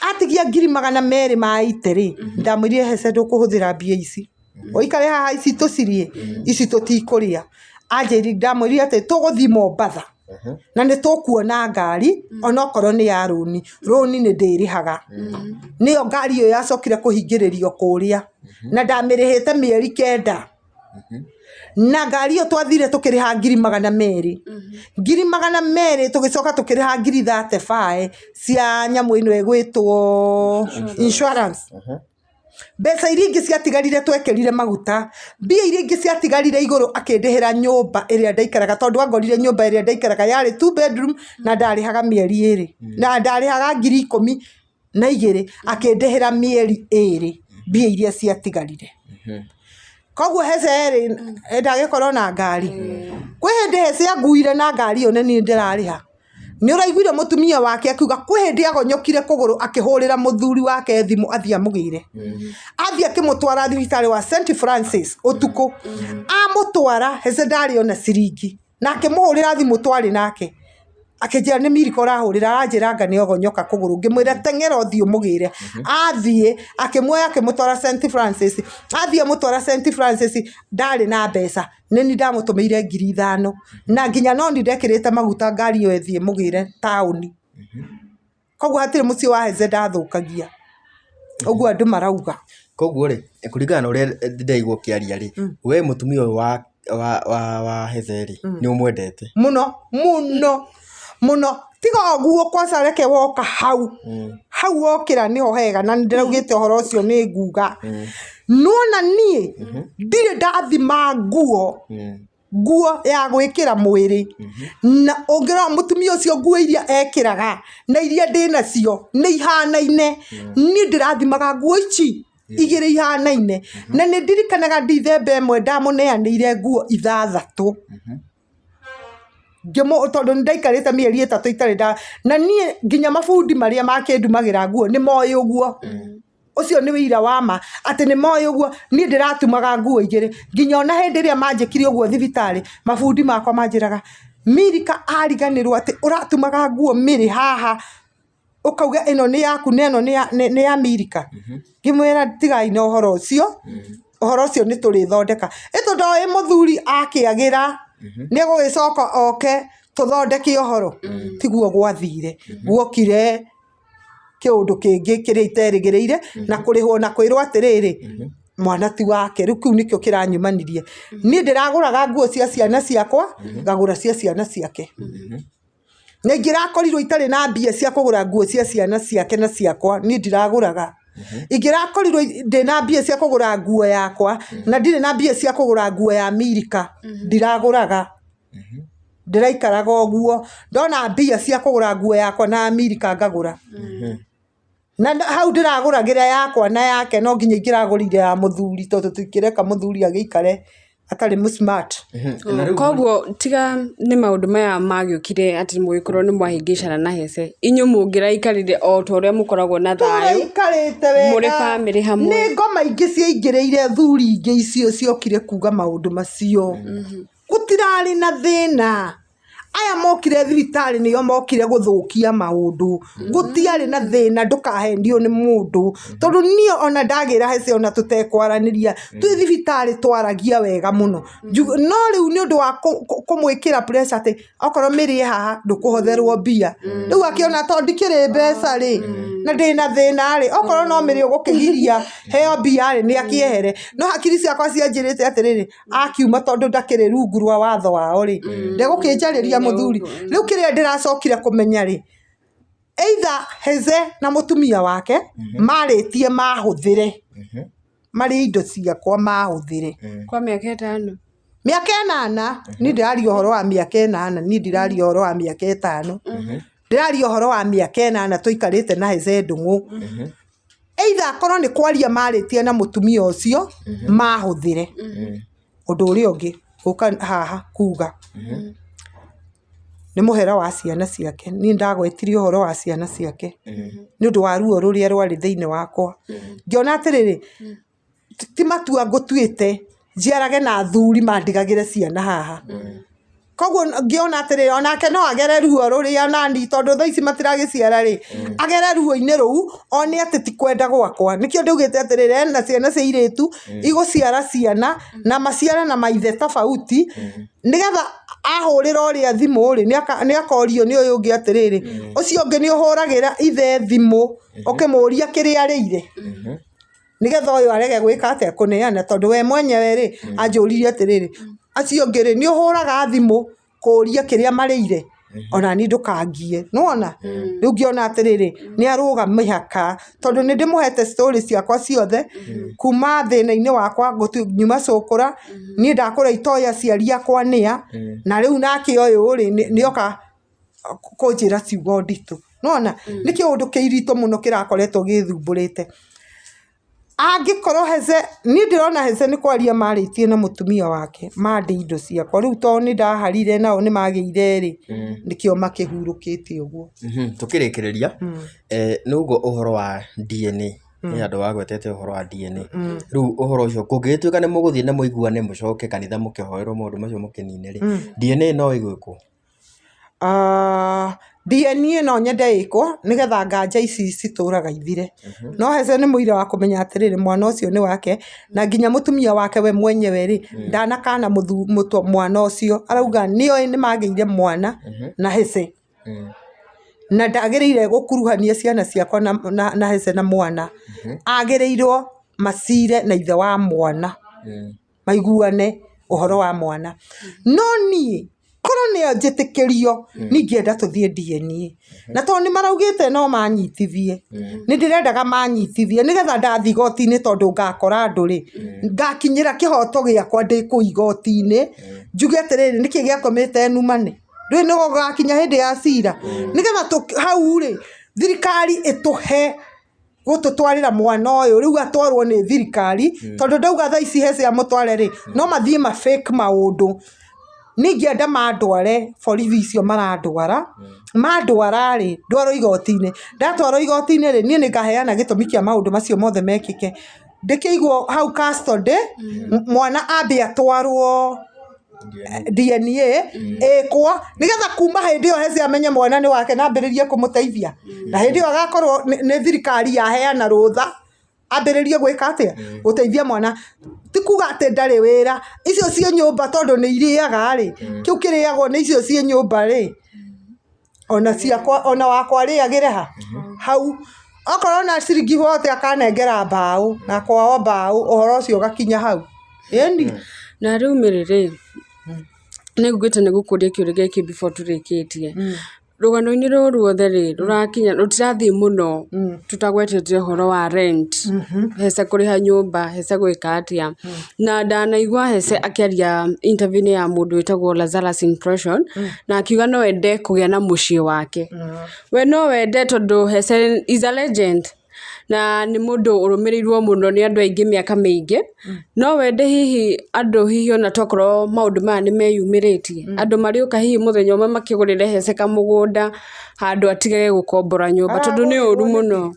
atigia ngiri 200 maite ri ndamwirire hece ndukuhuthira mbia ici oikare haha ici tucirie ici tutikuria anjiri ndamwirire ati tuguthi Mombatha na ni tukuona ngari onokorwo ni ya roni ni ndirihaga niyo ngari yo yacokire kuhingiririo kuria na ndamirihite mieri 9 na ngari yo twathire tukiriha ngiri 200 tugicoka tukiriha ngiri 35 cia nyamu ino egwitwo insurance mbeca iria ingi ciatigarire twekerire maguta mbia iria ingi ciatigarire iguru akindihira nyumba iria ndaikaraga tondu angorire nyumba iria ndaikaraga yari 2 bedroom na ndarihaga mieri 2 na ndarihaga ngiri 12 akindihira mieri 2 mbia iria ciatigarire koguo hece ndagikorwo na ngari kwi hindi hece anguire na ngari yo ni ndirariha ni uraiguire mutumia wake akiuga kwi hindi agonyokire kuguru akihurira muthuri wake thimu athia mugire athia kimutwara thibitari wa St Francis utuku amutwara hece ndari ona ciringi na akimuhurira thimu twari nake akijira ni miriko rahurira aranjira anga ni ogonyoka kuguru ngimwira tengera uthio mugire athie akimwoya akimutwara St Francis athia mutwara St Francis ndari na mbeca nini ndamutumeire ngiri 5 na nginya no ndekirite maguta ngari yo ethie mugire tauni koguo hatire muci wa hece ndathukagia uguo andu marauga
koguo ri kuringana na uria ndaigwo kiaria ri we mutumia wa hece ri ni umwendete muno tiga oguo kwanza reke woka hau okira niho hega na ndiraugite horo ucio ni nguga nona nie ndire ndathima nguo ya gwikira mwiri na ongira mutumia ucio nguo iria ekiraga na iria ndina cio ni ihanaine ni ndirathimaga nguo ici igire ihanaine na ni ndirikanaga ndithembe mwe ndamuneanire nguo 6 ngimo tondu ndaikarite mieri 3 itari na nie nginya mabundi maria makindumagira nguo ni moyo uguo ucio ni wira wama ati ni moyo uguo nie ndiratumaga nguo igire nginya ona hindi ria manjikire uguo thibitari mabundi makwa manjiraga Mirika ariganirwo ati uratumaga nguo miri haha ukauga ino ni yaku neno ni ya Mirika ngimwira tigai no horo ucio
Ũhoro ũcio nĩ tũrĩthondeka. Ĩtũ ndoĩ mũthuri akĩagĩra nĩ gũgĩcoka oke tũthondeke ũhoro. Tiguo gwathire. Guokire kĩũndũ kĩngĩ kĩrĩa iterĩgĩrĩire na kũrĩhwo na kwĩrwo atĩrĩrĩ mwana ti wake. Rĩu kĩu nĩkĩo kĩranyumanirie. Niĩ ndĩragũraga nguo cia ciana ciakwa ngagũra cia ciana ciake. Na ingĩrakorirwo itarĩ na mbia cia kũgũra nguo cia ciana ciake na ciakwa niĩ ndiragũraga. Ingĩrakorirwo ndĩna mbia cia kũgũra nguo yakwa na ndirĩ na mbia cia kũgũra nguo ya Milika ndiragũraga. Ndĩraikaraga ũguo ndona mbia cia kũgũra nguo yakwa na Milika ngagũra. Na hau ndĩragũragĩra yakwa na yake no nginya ingĩragũrire ya mũthuri tondũ tũtikĩreka mũthuri agĩikare atarĩ mũsmart.
Koguo tiga nĩ maũndũ maya magĩũkire atĩ mũgĩkorwo nĩ mwahĩngĩcana na Hece, inyuĩ mũngĩraikarire o ta ũrĩa mũkoragwo na thayũ mũrĩ bamĩrĩ hamwe.
Nĩ ngoma ingĩ ciaingĩrĩire thuri ingĩ icio ciokire kuga maũndũ macio. Gũtirarĩ na thĩna. Aya mokire thibitarĩ nĩo mokire gũthũkia maũndũ. Gũtiarĩ na thĩna ndũkahendio nĩ mũndũ. Tondũ niĩ ona ndagĩra Hece ona tũtekwaranĩria twĩ thibitarĩ twaragia wega mũno. No rĩu nĩ ũndũ wa kũmwĩkĩra pressure atĩ okorwo mĩrĩ haha ndũkũhotherwo mbia. Rĩu akĩona tondũ ndikĩrĩ mbeca rĩ na ndĩna thĩna rĩ okorwo no mĩrĩ ũgũkĩgiria heo mbia rĩ nĩ akĩehere. No hakiri ciakwa cianjĩrĩte atĩrĩrĩ akiuma tondũ ndakĩrĩ rungu rwa watho wao rĩ ndegũkĩnjarĩria mũthuri. Rĩu kĩrĩa ndĩracokire kũmenya rĩ either Hece na mũtumia wake marĩtie mahũthĩre marĩ indo ciakwa mahũthĩre
kwa mĩaka 5.
Mĩaka 8 niĩ ndĩraria ũhoro wa mĩaka 8 niĩ ndĩraria ũhoro wa mĩaka 5. Ndĩraria ũhoro wa mĩaka 8 tũikarĩte na Hece Ndung'u. Either akorwo nĩ kwaria marĩtie na mũtumia ũcio mahũthĩre. Ũndũ ũrĩa ũngĩ gũka haha kuga nĩ mũhera wa ciana ciake. Niĩ ndagwetirie ũhoro wa ciana ciake nĩ ũndũ wa ruo rũrĩa rwarĩ thĩinĩ wakwa. Ngĩona atĩrĩrĩ ti matua ngũtuĩte njiarage na athuri mandigagĩre ciana haha. Koguo ngĩona atĩrĩrĩ onake no agere ruo rũrĩa nani tondũ thaa ici matiragĩciara rĩ agere ruo-inĩ rũu one atĩ ti kwenda gwakwa. Nĩkĩo ndaugĩte atĩrĩrĩ na ciana cia airĩtu igũciara ciana na maciare na maithe tofauti nĩgetha ahũrĩra ũrĩa thimũ rĩ nĩ akorio nĩ ũyũ ũngĩ atĩrĩrĩ ũcio ũngĩ nĩ ũhũragĩra ithe thimũ ũkĩmũria kĩrĩa arĩire nĩgetha ũyũ arege gwĩka atĩa kũneana tondũ we mwenyewe rĩ anjũririe atĩrĩrĩ acio ngĩrĩ nĩ ũhũraga thimũ kũria kĩrĩa marĩire ona ni ndũkangie nĩwona. Rĩu ngĩona atĩrĩrĩ nĩ arũga mĩhaka tondũ nĩ ndĩmũhete story ciakwa ciothe kuma thĩna-inĩ wakwa nyuma cũkũra niĩ ndakũra itoya ciari akwa nĩa na rĩu nake ũyũ rĩ nĩoka kũnjĩra ciugo nditũ nĩwona. Nĩ kĩũndũ kĩiritũ mũno kĩrakoretwo gĩthumbũrĩte. Angĩkorwo Hece niĩ ndĩrona Hece nĩ kwaria marĩtie na mũtumia wake mande indo ciakwa rĩu tondũ nĩ ndaharire nao nĩ magĩire rĩ nĩkĩo makĩhurũkĩte ũguo.
Tũkĩrĩkĩrĩria nĩguo ũhoro wa DNA nĩ andũ wagwetete ũhoro wa DNA. Rĩu ũhoro ũcio kũngĩgĩtuĩka nĩ mũgũthiĩ na mũiguane mũcoke kanitha mũkĩhoerwo maũndũ macio mũkĩnine rĩ DNA no ĩgwĩkwo. DNA no nyende ĩkwo nĩgetha nganja ici citũraga ithire. No Hece nĩ mũira wa kũmenya atĩrĩrĩ mwana ũcio nĩ wake na nginya mũtumia wake we mwenyewe rĩ ndanakana mwana ũcio arauga nĩoĩ nĩ magĩire mwana na Hece na ndagĩrĩire gũkuruhania ciana ciakwa na Hece na mwana. Agĩrĩirwo macire na ithe wa mwana maiguane ũhoro wa mwana. No niĩ korwo nĩ njĩtĩkĩrio ningĩenda tũthiĩ DNA na tondũ nĩ maraugĩte no manyitithie nĩ ndĩrendaga manyitithie nĩgetha ndathiĩ igoti-inĩ tondũ ngakora andũ rĩ ngakinyĩra kĩhoto gĩakwa ndĩ kũu igoti-inĩ njuge atĩrĩrĩ nĩkĩ gĩatũmĩte numane rĩu nĩ gũgakinya hĩndĩ ya cira nĩgetha hau rĩ thirikari ĩtũhe gũtũtwarĩra mwana ũyũ rĩu atwarwo nĩ thirikari tondũ ndauga thaa ici Hece amũtware rĩ no mathiĩ ma fake maũndũ. Ningĩenda mandware borithi icio marandwara mandwara rĩ ndwarwo igoti-inĩ ndatwarwo igoti-inĩ rĩ niĩ nĩ ngaheana gĩtũmi kĩa maũndũ macio mothe mekĩke ndĩkĩigwo hau custody mwana ambe atwarwo DNA ĩkwo nĩgetha kuma hĩndĩ ĩyo Hece amenye mwana nĩ wake na ambĩrĩrie kũmũteithia na hĩndĩ ĩyo agakorwo nĩ thirikari yaheana rũtha
ambĩrĩrie gwĩka atĩa gũteithia mwana ti kuga atĩ ndarĩ wĩra icio ciĩ nyũmba tondũ nĩ irĩaga rĩ kĩu kĩrĩagwo nĩ icio ciĩ nyũmba rĩ ona ciakwa ona wakwa rĩagĩre hau okorwo na ciringi wote akanengera mbaũ na kwao mbaũ ũhoro ũcio ũgakinya hau ĩni
na rĩu mĩrĩrĩ nĩ ngũgĩte nĩ gũkũria kĩũria gĩkĩ before tũrĩkĩtie rũgano-inĩ rũrũ ruothe rĩ rũrakinya rũtirathiĩ mũno tutagwetete ũhoro wa rent hece kũrĩha nyũmba hece gwĩka atĩa na ndanaigua hece akĩaria interview ya mũndũ wĩtagwo Lazarus Impression na akiuga no ende kũgĩa na mũciĩ wake we no wende tondũ hece is a legend na nĩ mũndũ ũrũmĩrĩirwo mũno nĩ andũ aingĩ mĩaka mĩingĩ no wende hihi andũ hihi ona tokorwo maũndũ maya nĩ meyumĩrĩtie andũ marĩũka hihi mũthenya ũmwe makĩgũrĩre hece kamũgũnda handũ atigage gũkombora nyũmba tondũ nĩ ũru mũno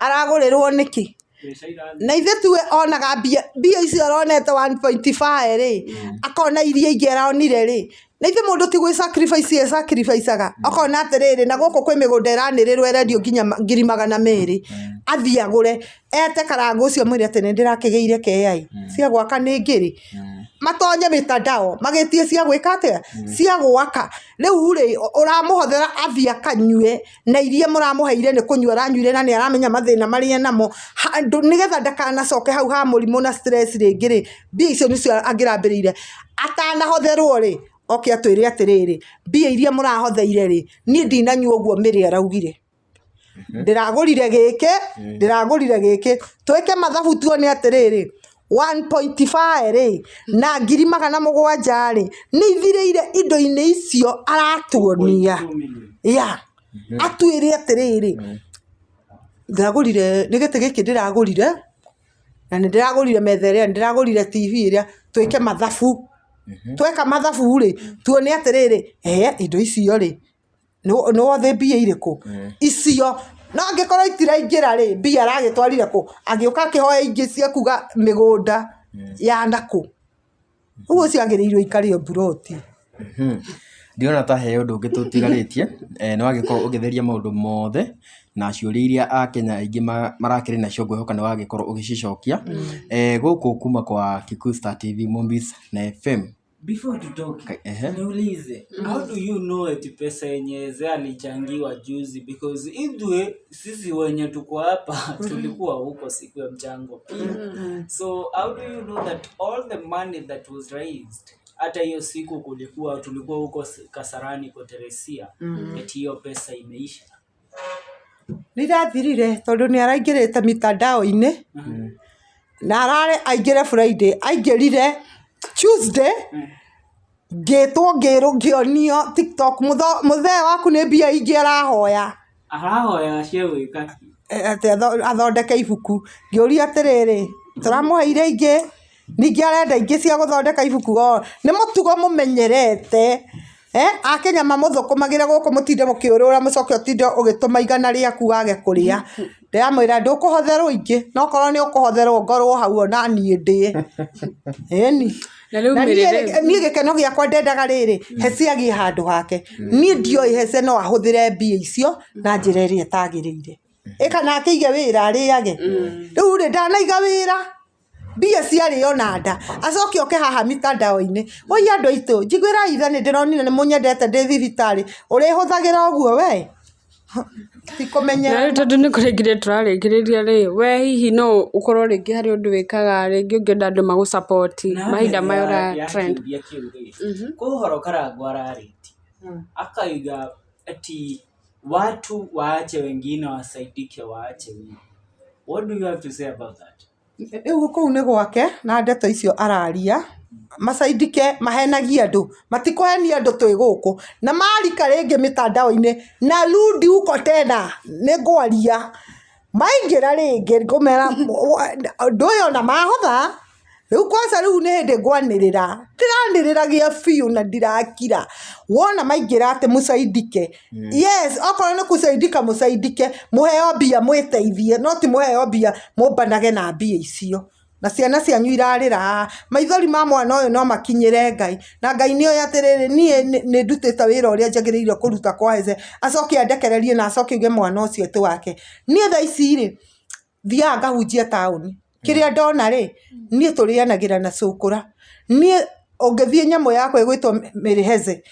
aragũrĩrwo nĩkĩ na ithe tuwe onaga mbia icio aronete 1.5 rĩ akona iria ingĩ aronire rĩ na ithe mũndũ ti gwĩ sacrifice-aga akona atĩrĩrĩ na gũkũ kwĩ mĩgũnda ĩranĩrĩrwo ĩrendio nginya 200,000 athiĩ agũre ete karangũ ũcio mwĩre atĩ nĩ ndĩrakĩgĩire keyai cia gwaka nĩ ngĩrĩ matonye mĩtandao magĩtie cia gwĩka atĩa cia gwaka rĩu rĩ ũramũhothera athiĩ akanyue na iria mũramũheire nĩ kũnyua aranyuire na nĩ aramenya mathĩna marĩa namo nĩgetha ndakanacoke hau ha mũrimũ na stress rĩngĩ rĩ mbia icio nĩcio angĩrambĩrĩire atanahotherwo rĩ oke atwĩre atĩrĩrĩ mbia iria mũrahotheire rĩ niĩ ndinanyua ũguo mĩrĩ araugire ndĩragũrire gĩkĩ twĩke mathabu tuone atĩrĩrĩ 1.5 rĩ na 700,000 rĩ nĩ ithirĩire indo-inĩ icio aratuonia atwĩre atĩrĩrĩ ndĩragũrire nĩ gĩtĩ gĩkĩ ndĩragũrire na nĩ ndĩragũrire metha ĩrĩa ndĩragũrire TV ĩrĩa twĩke mathabu tweka mathabu rĩ tuone atĩrĩrĩ indo icio rĩ no wothe mbia irĩkũ icio no angĩkorwo itiraingĩra rĩ mbia aragĩtwarire kũ agĩũka akĩhoya ingĩ cia kuga mĩgũnda ya nakũ ũguo ũcio agĩrĩirwo ikarĩo buroti
ndiona ta he ũndũ ũngĩ tũtigarĩtie nĩ wagĩkorwo ũgĩtheria maũndũ mothe na ciũria iria akenya aingĩ marakĩrĩ nacio ngwĩhoka nĩ wagĩkorwo ũgĩcicokia gũkũ kuma kwa Kikuyu Star TV Mombis na FM.
Before tutoke, niulize, how do you know eti pesa yenye Zee alichangiwa juzi? Because idwe sisi wenye tuko hapa tulikuwa huko siku ya mchango pia. So how do you know that all the money that was raised, hata hiyo siku tulikuwa huko Kasarani kwa Teresia, eti hiyo pesa imeisha?
Nĩrathirire tondũ nĩ araingĩrĩte mitandao-inĩ na arare aingĩre Friday aingĩrire Tuesday ngĩtwo ngĩonio TikTok mũthee waku nĩ mbia ingĩ arahoya
cia gwĩka
athondeke ibuku ngĩũria atĩrĩrĩ tũramũheire ingĩ ningĩ arenda ingĩ cia gũthondeka ibuku nĩ mũtugo mũmenyerete akenya mamũthũkũmagĩra gũkũ mũtinde mũkĩũrũra mũcoke ũtinde ũgĩtũma igana rĩaku wage kũrĩa ndĩramwĩra ndũkũhotherwo ingĩ no korwo nĩ ũkũhotherwo ngorwo hau ona niĩ ndĩe niĩ gĩkeno gĩakwa ndendaga rĩrĩ Hesse agĩe handũ hake niĩ ndioĩ Hesse no ahũthĩre mbia icio na njĩra ĩrĩa ĩtagĩrĩire kana akĩige wĩra arĩage rĩu rĩ ndanaiga wĩra mbia ciarĩo na nda acoke oke haha mitandao-inĩ oi andũ aitũ njiguĩra itha nĩ ndĩronire nĩ mũnyendete ndĩ thibitarĩ ũrĩhũthagĩra ũguo we
tikũmenyera tondũ nĩ kũrĩngire tũrarĩngĩrĩria rĩ we hihi no ũkorwo rĩngĩ harĩ ũndũ wĩkaga rĩngĩ ũngĩenda andũ magũsupport mahinda maya ũra trend
kwa ũhoro Karangũ ararĩtie akaiga ati watu waache wengine wasaidike waache wengine. What do you have to say about that?
Rĩu kũu nĩ gwake na ndeto icio araria masaidike mahenagia andũ matikũhenia andũ twĩ gũkũ na marika rĩngĩ mitandao-inĩ na rudi huko tena nĩ ngwaria maingĩra rĩngĩ ngũmera ndũ ũyũ na mahotha rĩu kwanza rĩu nĩ hĩndĩ ngwanĩrĩra ndiranĩrĩragia biũ na ndirakira wona maingĩra atĩ mũsaidike yes okorwo nĩ kũsaidika mũsaidike mũheo mbia mwĩteithie no ti mũheo mbia mũmbanage na mbia icio na ciana cianyu irarĩra maithori ma mwana ũyũ no makinyĩre Ngai na Ngai nĩ oĩ atĩrĩrĩ niĩ nĩ ndutĩte wĩra ũrĩa njagĩrĩire kũruta kwa Hesse acoke andekererie na acoke uge mwana ũcio ti wake niĩ thaa ici rĩ thiaga ngahunjia taũni kĩrĩa ndona rĩ niĩ tũrĩanagĩra na cũkũra niĩ ũngĩthiĩ nyamũ yakwa ĩgwĩtwo Mary Heze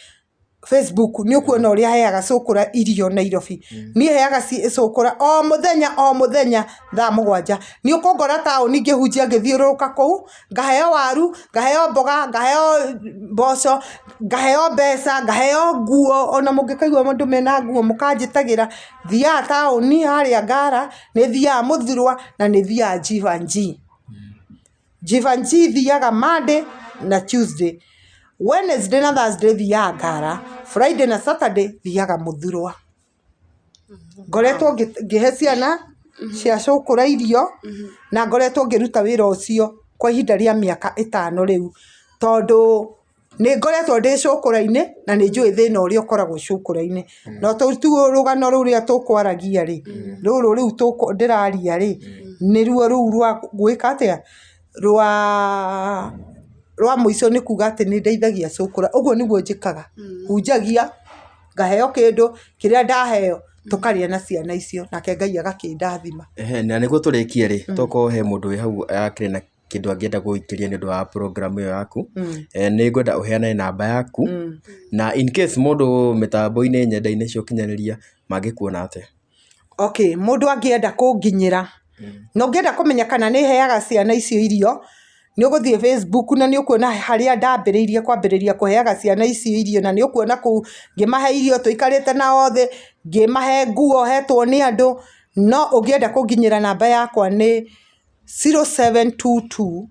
Facebook nĩ ũkuona ũrĩa heaga cũkũra irio Nairobi niĩ heaga cũkũra o mũthenya thaa 7 nĩ ũkũngora taũni ngĩhunjia ngĩthiũrũrũka kũu ngaheo waru ngaheo mboga ngaheo mboco ngaheo mbeca ngaheo nguo ona mũngĩkaigua mũndũ mena nguo mũkanjĩtagĩra thiaga taũni harĩa Ngara nĩ thiaga Mũthurwa na nĩ thiaga Jivanji thiaga Monday na Tuesday Wednesday na Thursday thiaga Ngara Friday na Saturday thiaga Mũthurwa ngoretwo ngĩhe ciana cia cũkũra irio na ngoretwo ngĩruta wĩra ũcio kwa ihinda rĩa mĩaka 5 rĩu tondũ nĩ ngoretwo ndĩ cũkũra-inĩ na nĩ njũĩ thĩna ũrĩa ũkoragwo cũkũra-inĩ no tu rũgano rũrĩa tũkwaragia rĩ rũrũ rĩu ndĩraria rĩ nĩruo rũu rwa gwĩka atĩa rwa mũico nĩ kuga atĩ nĩ ndeithagia cũkũra ũguo nĩguo njĩkaga hunjagia ngaheo kĩndũ kĩrĩa ndaheo tũkarĩa na ciana icio nake Ngai agakĩndathima
na nĩguo tũrĩkie rĩ tokorwo he mũndũ wĩ hau akĩrĩ na kĩndũ angĩenda gũikĩria nĩ ũndũ wa program ĩyo yaku nĩ ngwenda ũheane namba yaku na in case mũndũ mĩtambo-inĩ nyenda-inĩ cia ũkinyanĩria mangĩkuona atĩa
okay mũndũ angĩenda kũnginyĩra no ngĩenda kũmenya kana nĩ heaga ciana icio irio nĩ ũgũthiĩ Facebook na nĩ ũkuona harĩa ndambĩrĩirie kwambĩrĩria kũheaga ciana icio irio na nĩ ũkuona kũu ngĩmahe irio tũikarĩte na othe ngĩmahe nguo hetwo nĩ andũ no ũngĩenda kũnginyĩra namba yakwa nĩ 0722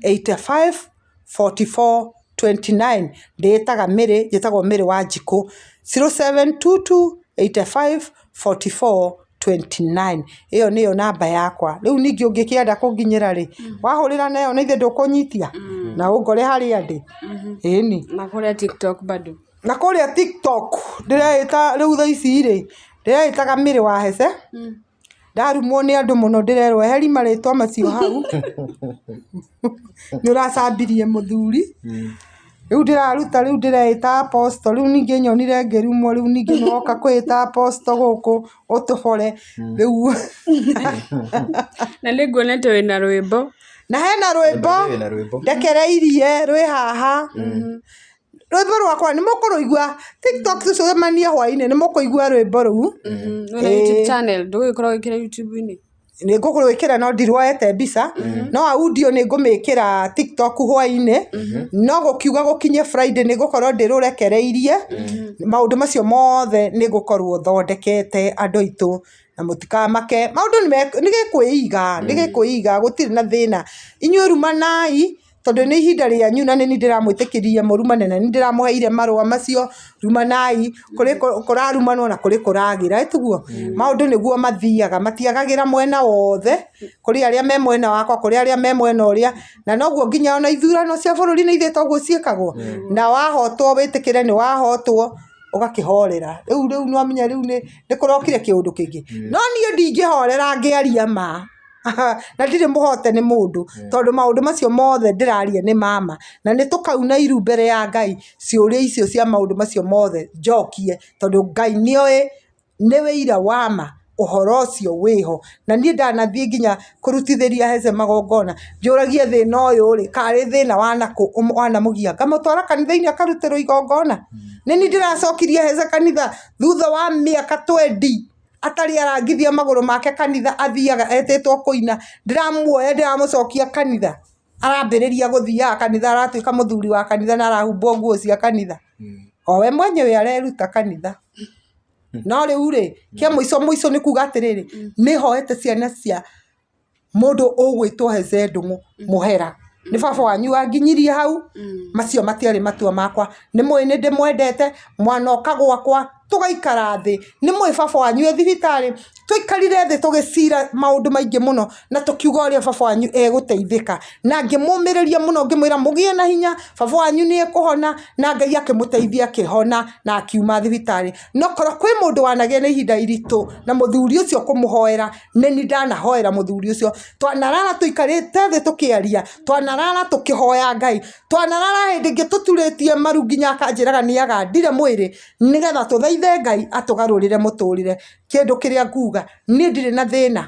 85 44 29 ndĩtaga Mary njĩtagwo Mary Wanjikũ 0722 85 44 29 ĩyo nĩyo namba yakwa rĩu ningĩ ũngĩkĩenda kũnginyĩra rĩ wahũrĩra nayo na ithe ndũkũnyitia na ũngore harĩa ndĩ ĩni
na kũrĩa TikTok bado
na kũrĩa TikTok ndĩreĩta rĩu thaa ici rĩ ndĩreĩtaga Mary wa Heze ndarumwo nĩ andũ mũno ndĩrerwo eheri marĩtwa macio hau nĩ ũracambirie mũthuri rĩu ndĩraruta rĩu ndĩreĩta Apostle rĩu ningĩ nyonire ngĩrumwo rĩu ningĩ nĩwoka kwĩta Apostle gũkũ ũtũhore rĩu
na nĩ nguonete wĩna rwĩmbo
na hena rwĩmbo ndekereirie rwĩ haha rwĩmbo rwakwa nĩ mũkũrũigua TikTok tucemanie hwainĩ nĩ mũkũigua rwĩmbo rũu
na YouTube channel ndũgĩkorwo wĩkĩra YouTube-inĩ
nĩ ngũgwĩkĩra no ndiruoete mbica no audio nĩ ngũmĩkĩra TikTok hwainĩ no gũkiuga gũkinye Friday nĩ ngũkorwo ndĩrũrekereirie maũndũ macio mothe nĩ ngũkorwo thondekete andũ aitũ na mũtikamake maũndũ nĩ gĩkwĩiga gũtirĩ na thĩna inyuĩ rumanai tondũ nĩ ihinda rĩanyu na nĩ ndĩramwĩtĩkĩria mũrumane na nĩ ndĩramũheire marũa macio rumanai kũrĩ kũrarumanwo na kũrĩ kũragĩra ĩtuguo maũndũ nĩguo mathiaga matiagagĩra mwena wothe kũrĩ arĩa me mwena wakwa kũrĩ arĩa me mwena ũrĩa na noguo nginya ona ithurano cia bũrũri nĩ ithĩta ũguo ciĩkagwo na wahotwo wĩtĩkĩre nĩ wahotwo ũgakĩhorera rĩu no amenya rĩu nĩ kũrokire kĩũndũ kĩngĩ no niĩ ndingĩhorera ngĩaria ma na ndirĩ mũhote nĩ mũndũ tondũ maũndũ macio mothe ndĩraria nĩ mama na nĩ tũkauna iru mbere ya Ngai ciũria icio cia maũndũ macio mothe njokie tondũ Ngai nĩoĩ nĩ wĩira wa ma ũhoro ũcio wĩho na niĩ ndanathiĩ nginya kũrutithĩria Heze magongona njũragie thĩna ũyũ rĩ karĩ thĩna wanamũgia ngamũtwara kanitha-inĩ akarutĩrwo igongona nĩ niĩ ndĩracokirie Heze kanitha thutha wa mĩaka 20 atarĩ arangithia magũrũ make kanitha athiaga etĩtwo kũina ndĩramuoya ndĩramũcokia kanitha arambĩrĩria gũthiaga kanitha aratuĩka mũthuri wa kanitha na arahumbwo nguo cia kanitha o we mwenyewe areruta kanitha no rĩu rĩ kĩa mũico nĩ kuga atĩrĩrĩ nĩ hoete ciana cia mũndũ ũgwĩtwo Heze Ndung'u mũhera nĩ baba wanyu anginyirie hau macio matiarĩ matua makwa nĩ mũĩ nĩ ndĩmwendete mwana oka gwakwa tũgaikara thĩ nĩ mũĩ baba wanyu e thibitarĩ tũikarire thĩ tũgĩcira maũndũ maingĩ mũno na tũkiuga ũrĩa baba wanyu egũteithĩka na ngĩmũmĩrĩria mũno ngĩmwĩra mũgĩe na hinya baba wanyu nĩ ekũhona na Ngai akĩmũteithia akĩhona na akiuma thibitarĩ no korwo kwĩ mũndũ wanagĩa na ihinda iritũ na mũthuri ũcio kũmũhoera nĩ niĩ ndanahoera mũthuri ũcio twanarara tũikarĩte thĩ tũkĩaria twanarara tũkĩhoya Ngai twanarara hĩndĩ ĩngĩ tũturĩtie maru nginya akanjĩraga nĩ agandire mwĩrĩ nĩgetha tũthaithe Ngai atũgarũrĩre mũtũrĩre kĩndũ kĩrĩa nguga niĩ ndirĩ na thĩna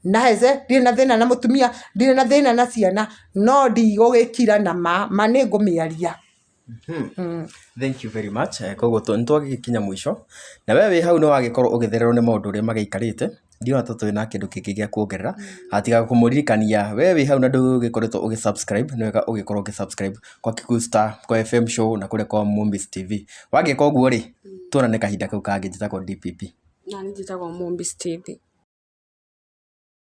na heze ndirĩ na thĩna na mũtumia ndirĩ na thĩna na ciana no ndigũgĩkira na ma nĩ ngũmĩaria.
Thank you very much. Koguo nitwagĩkinya mwisho na wewe wĩ hau nĩ wagĩkorwo ũgĩthererwo nĩ maũndũ ũrĩa magĩikarĩte ndiona tũtũ na kĩndũ kĩngĩ gĩa kuongerera atiga kũmũririkania wewe wĩ hau na ndũgĩkoretwo ũgĩ-subscribe nĩ wega ũgĩkorwo ũgĩ-subscribe kwa Kikuyu Star, kwa FM Show na kũrĩa kwa Mombis TV. Wagĩka ũguo rĩ tuonane kahinda kau kangĩ njĩtagwo DPP
na niĩ njĩtagwo Mombis TV.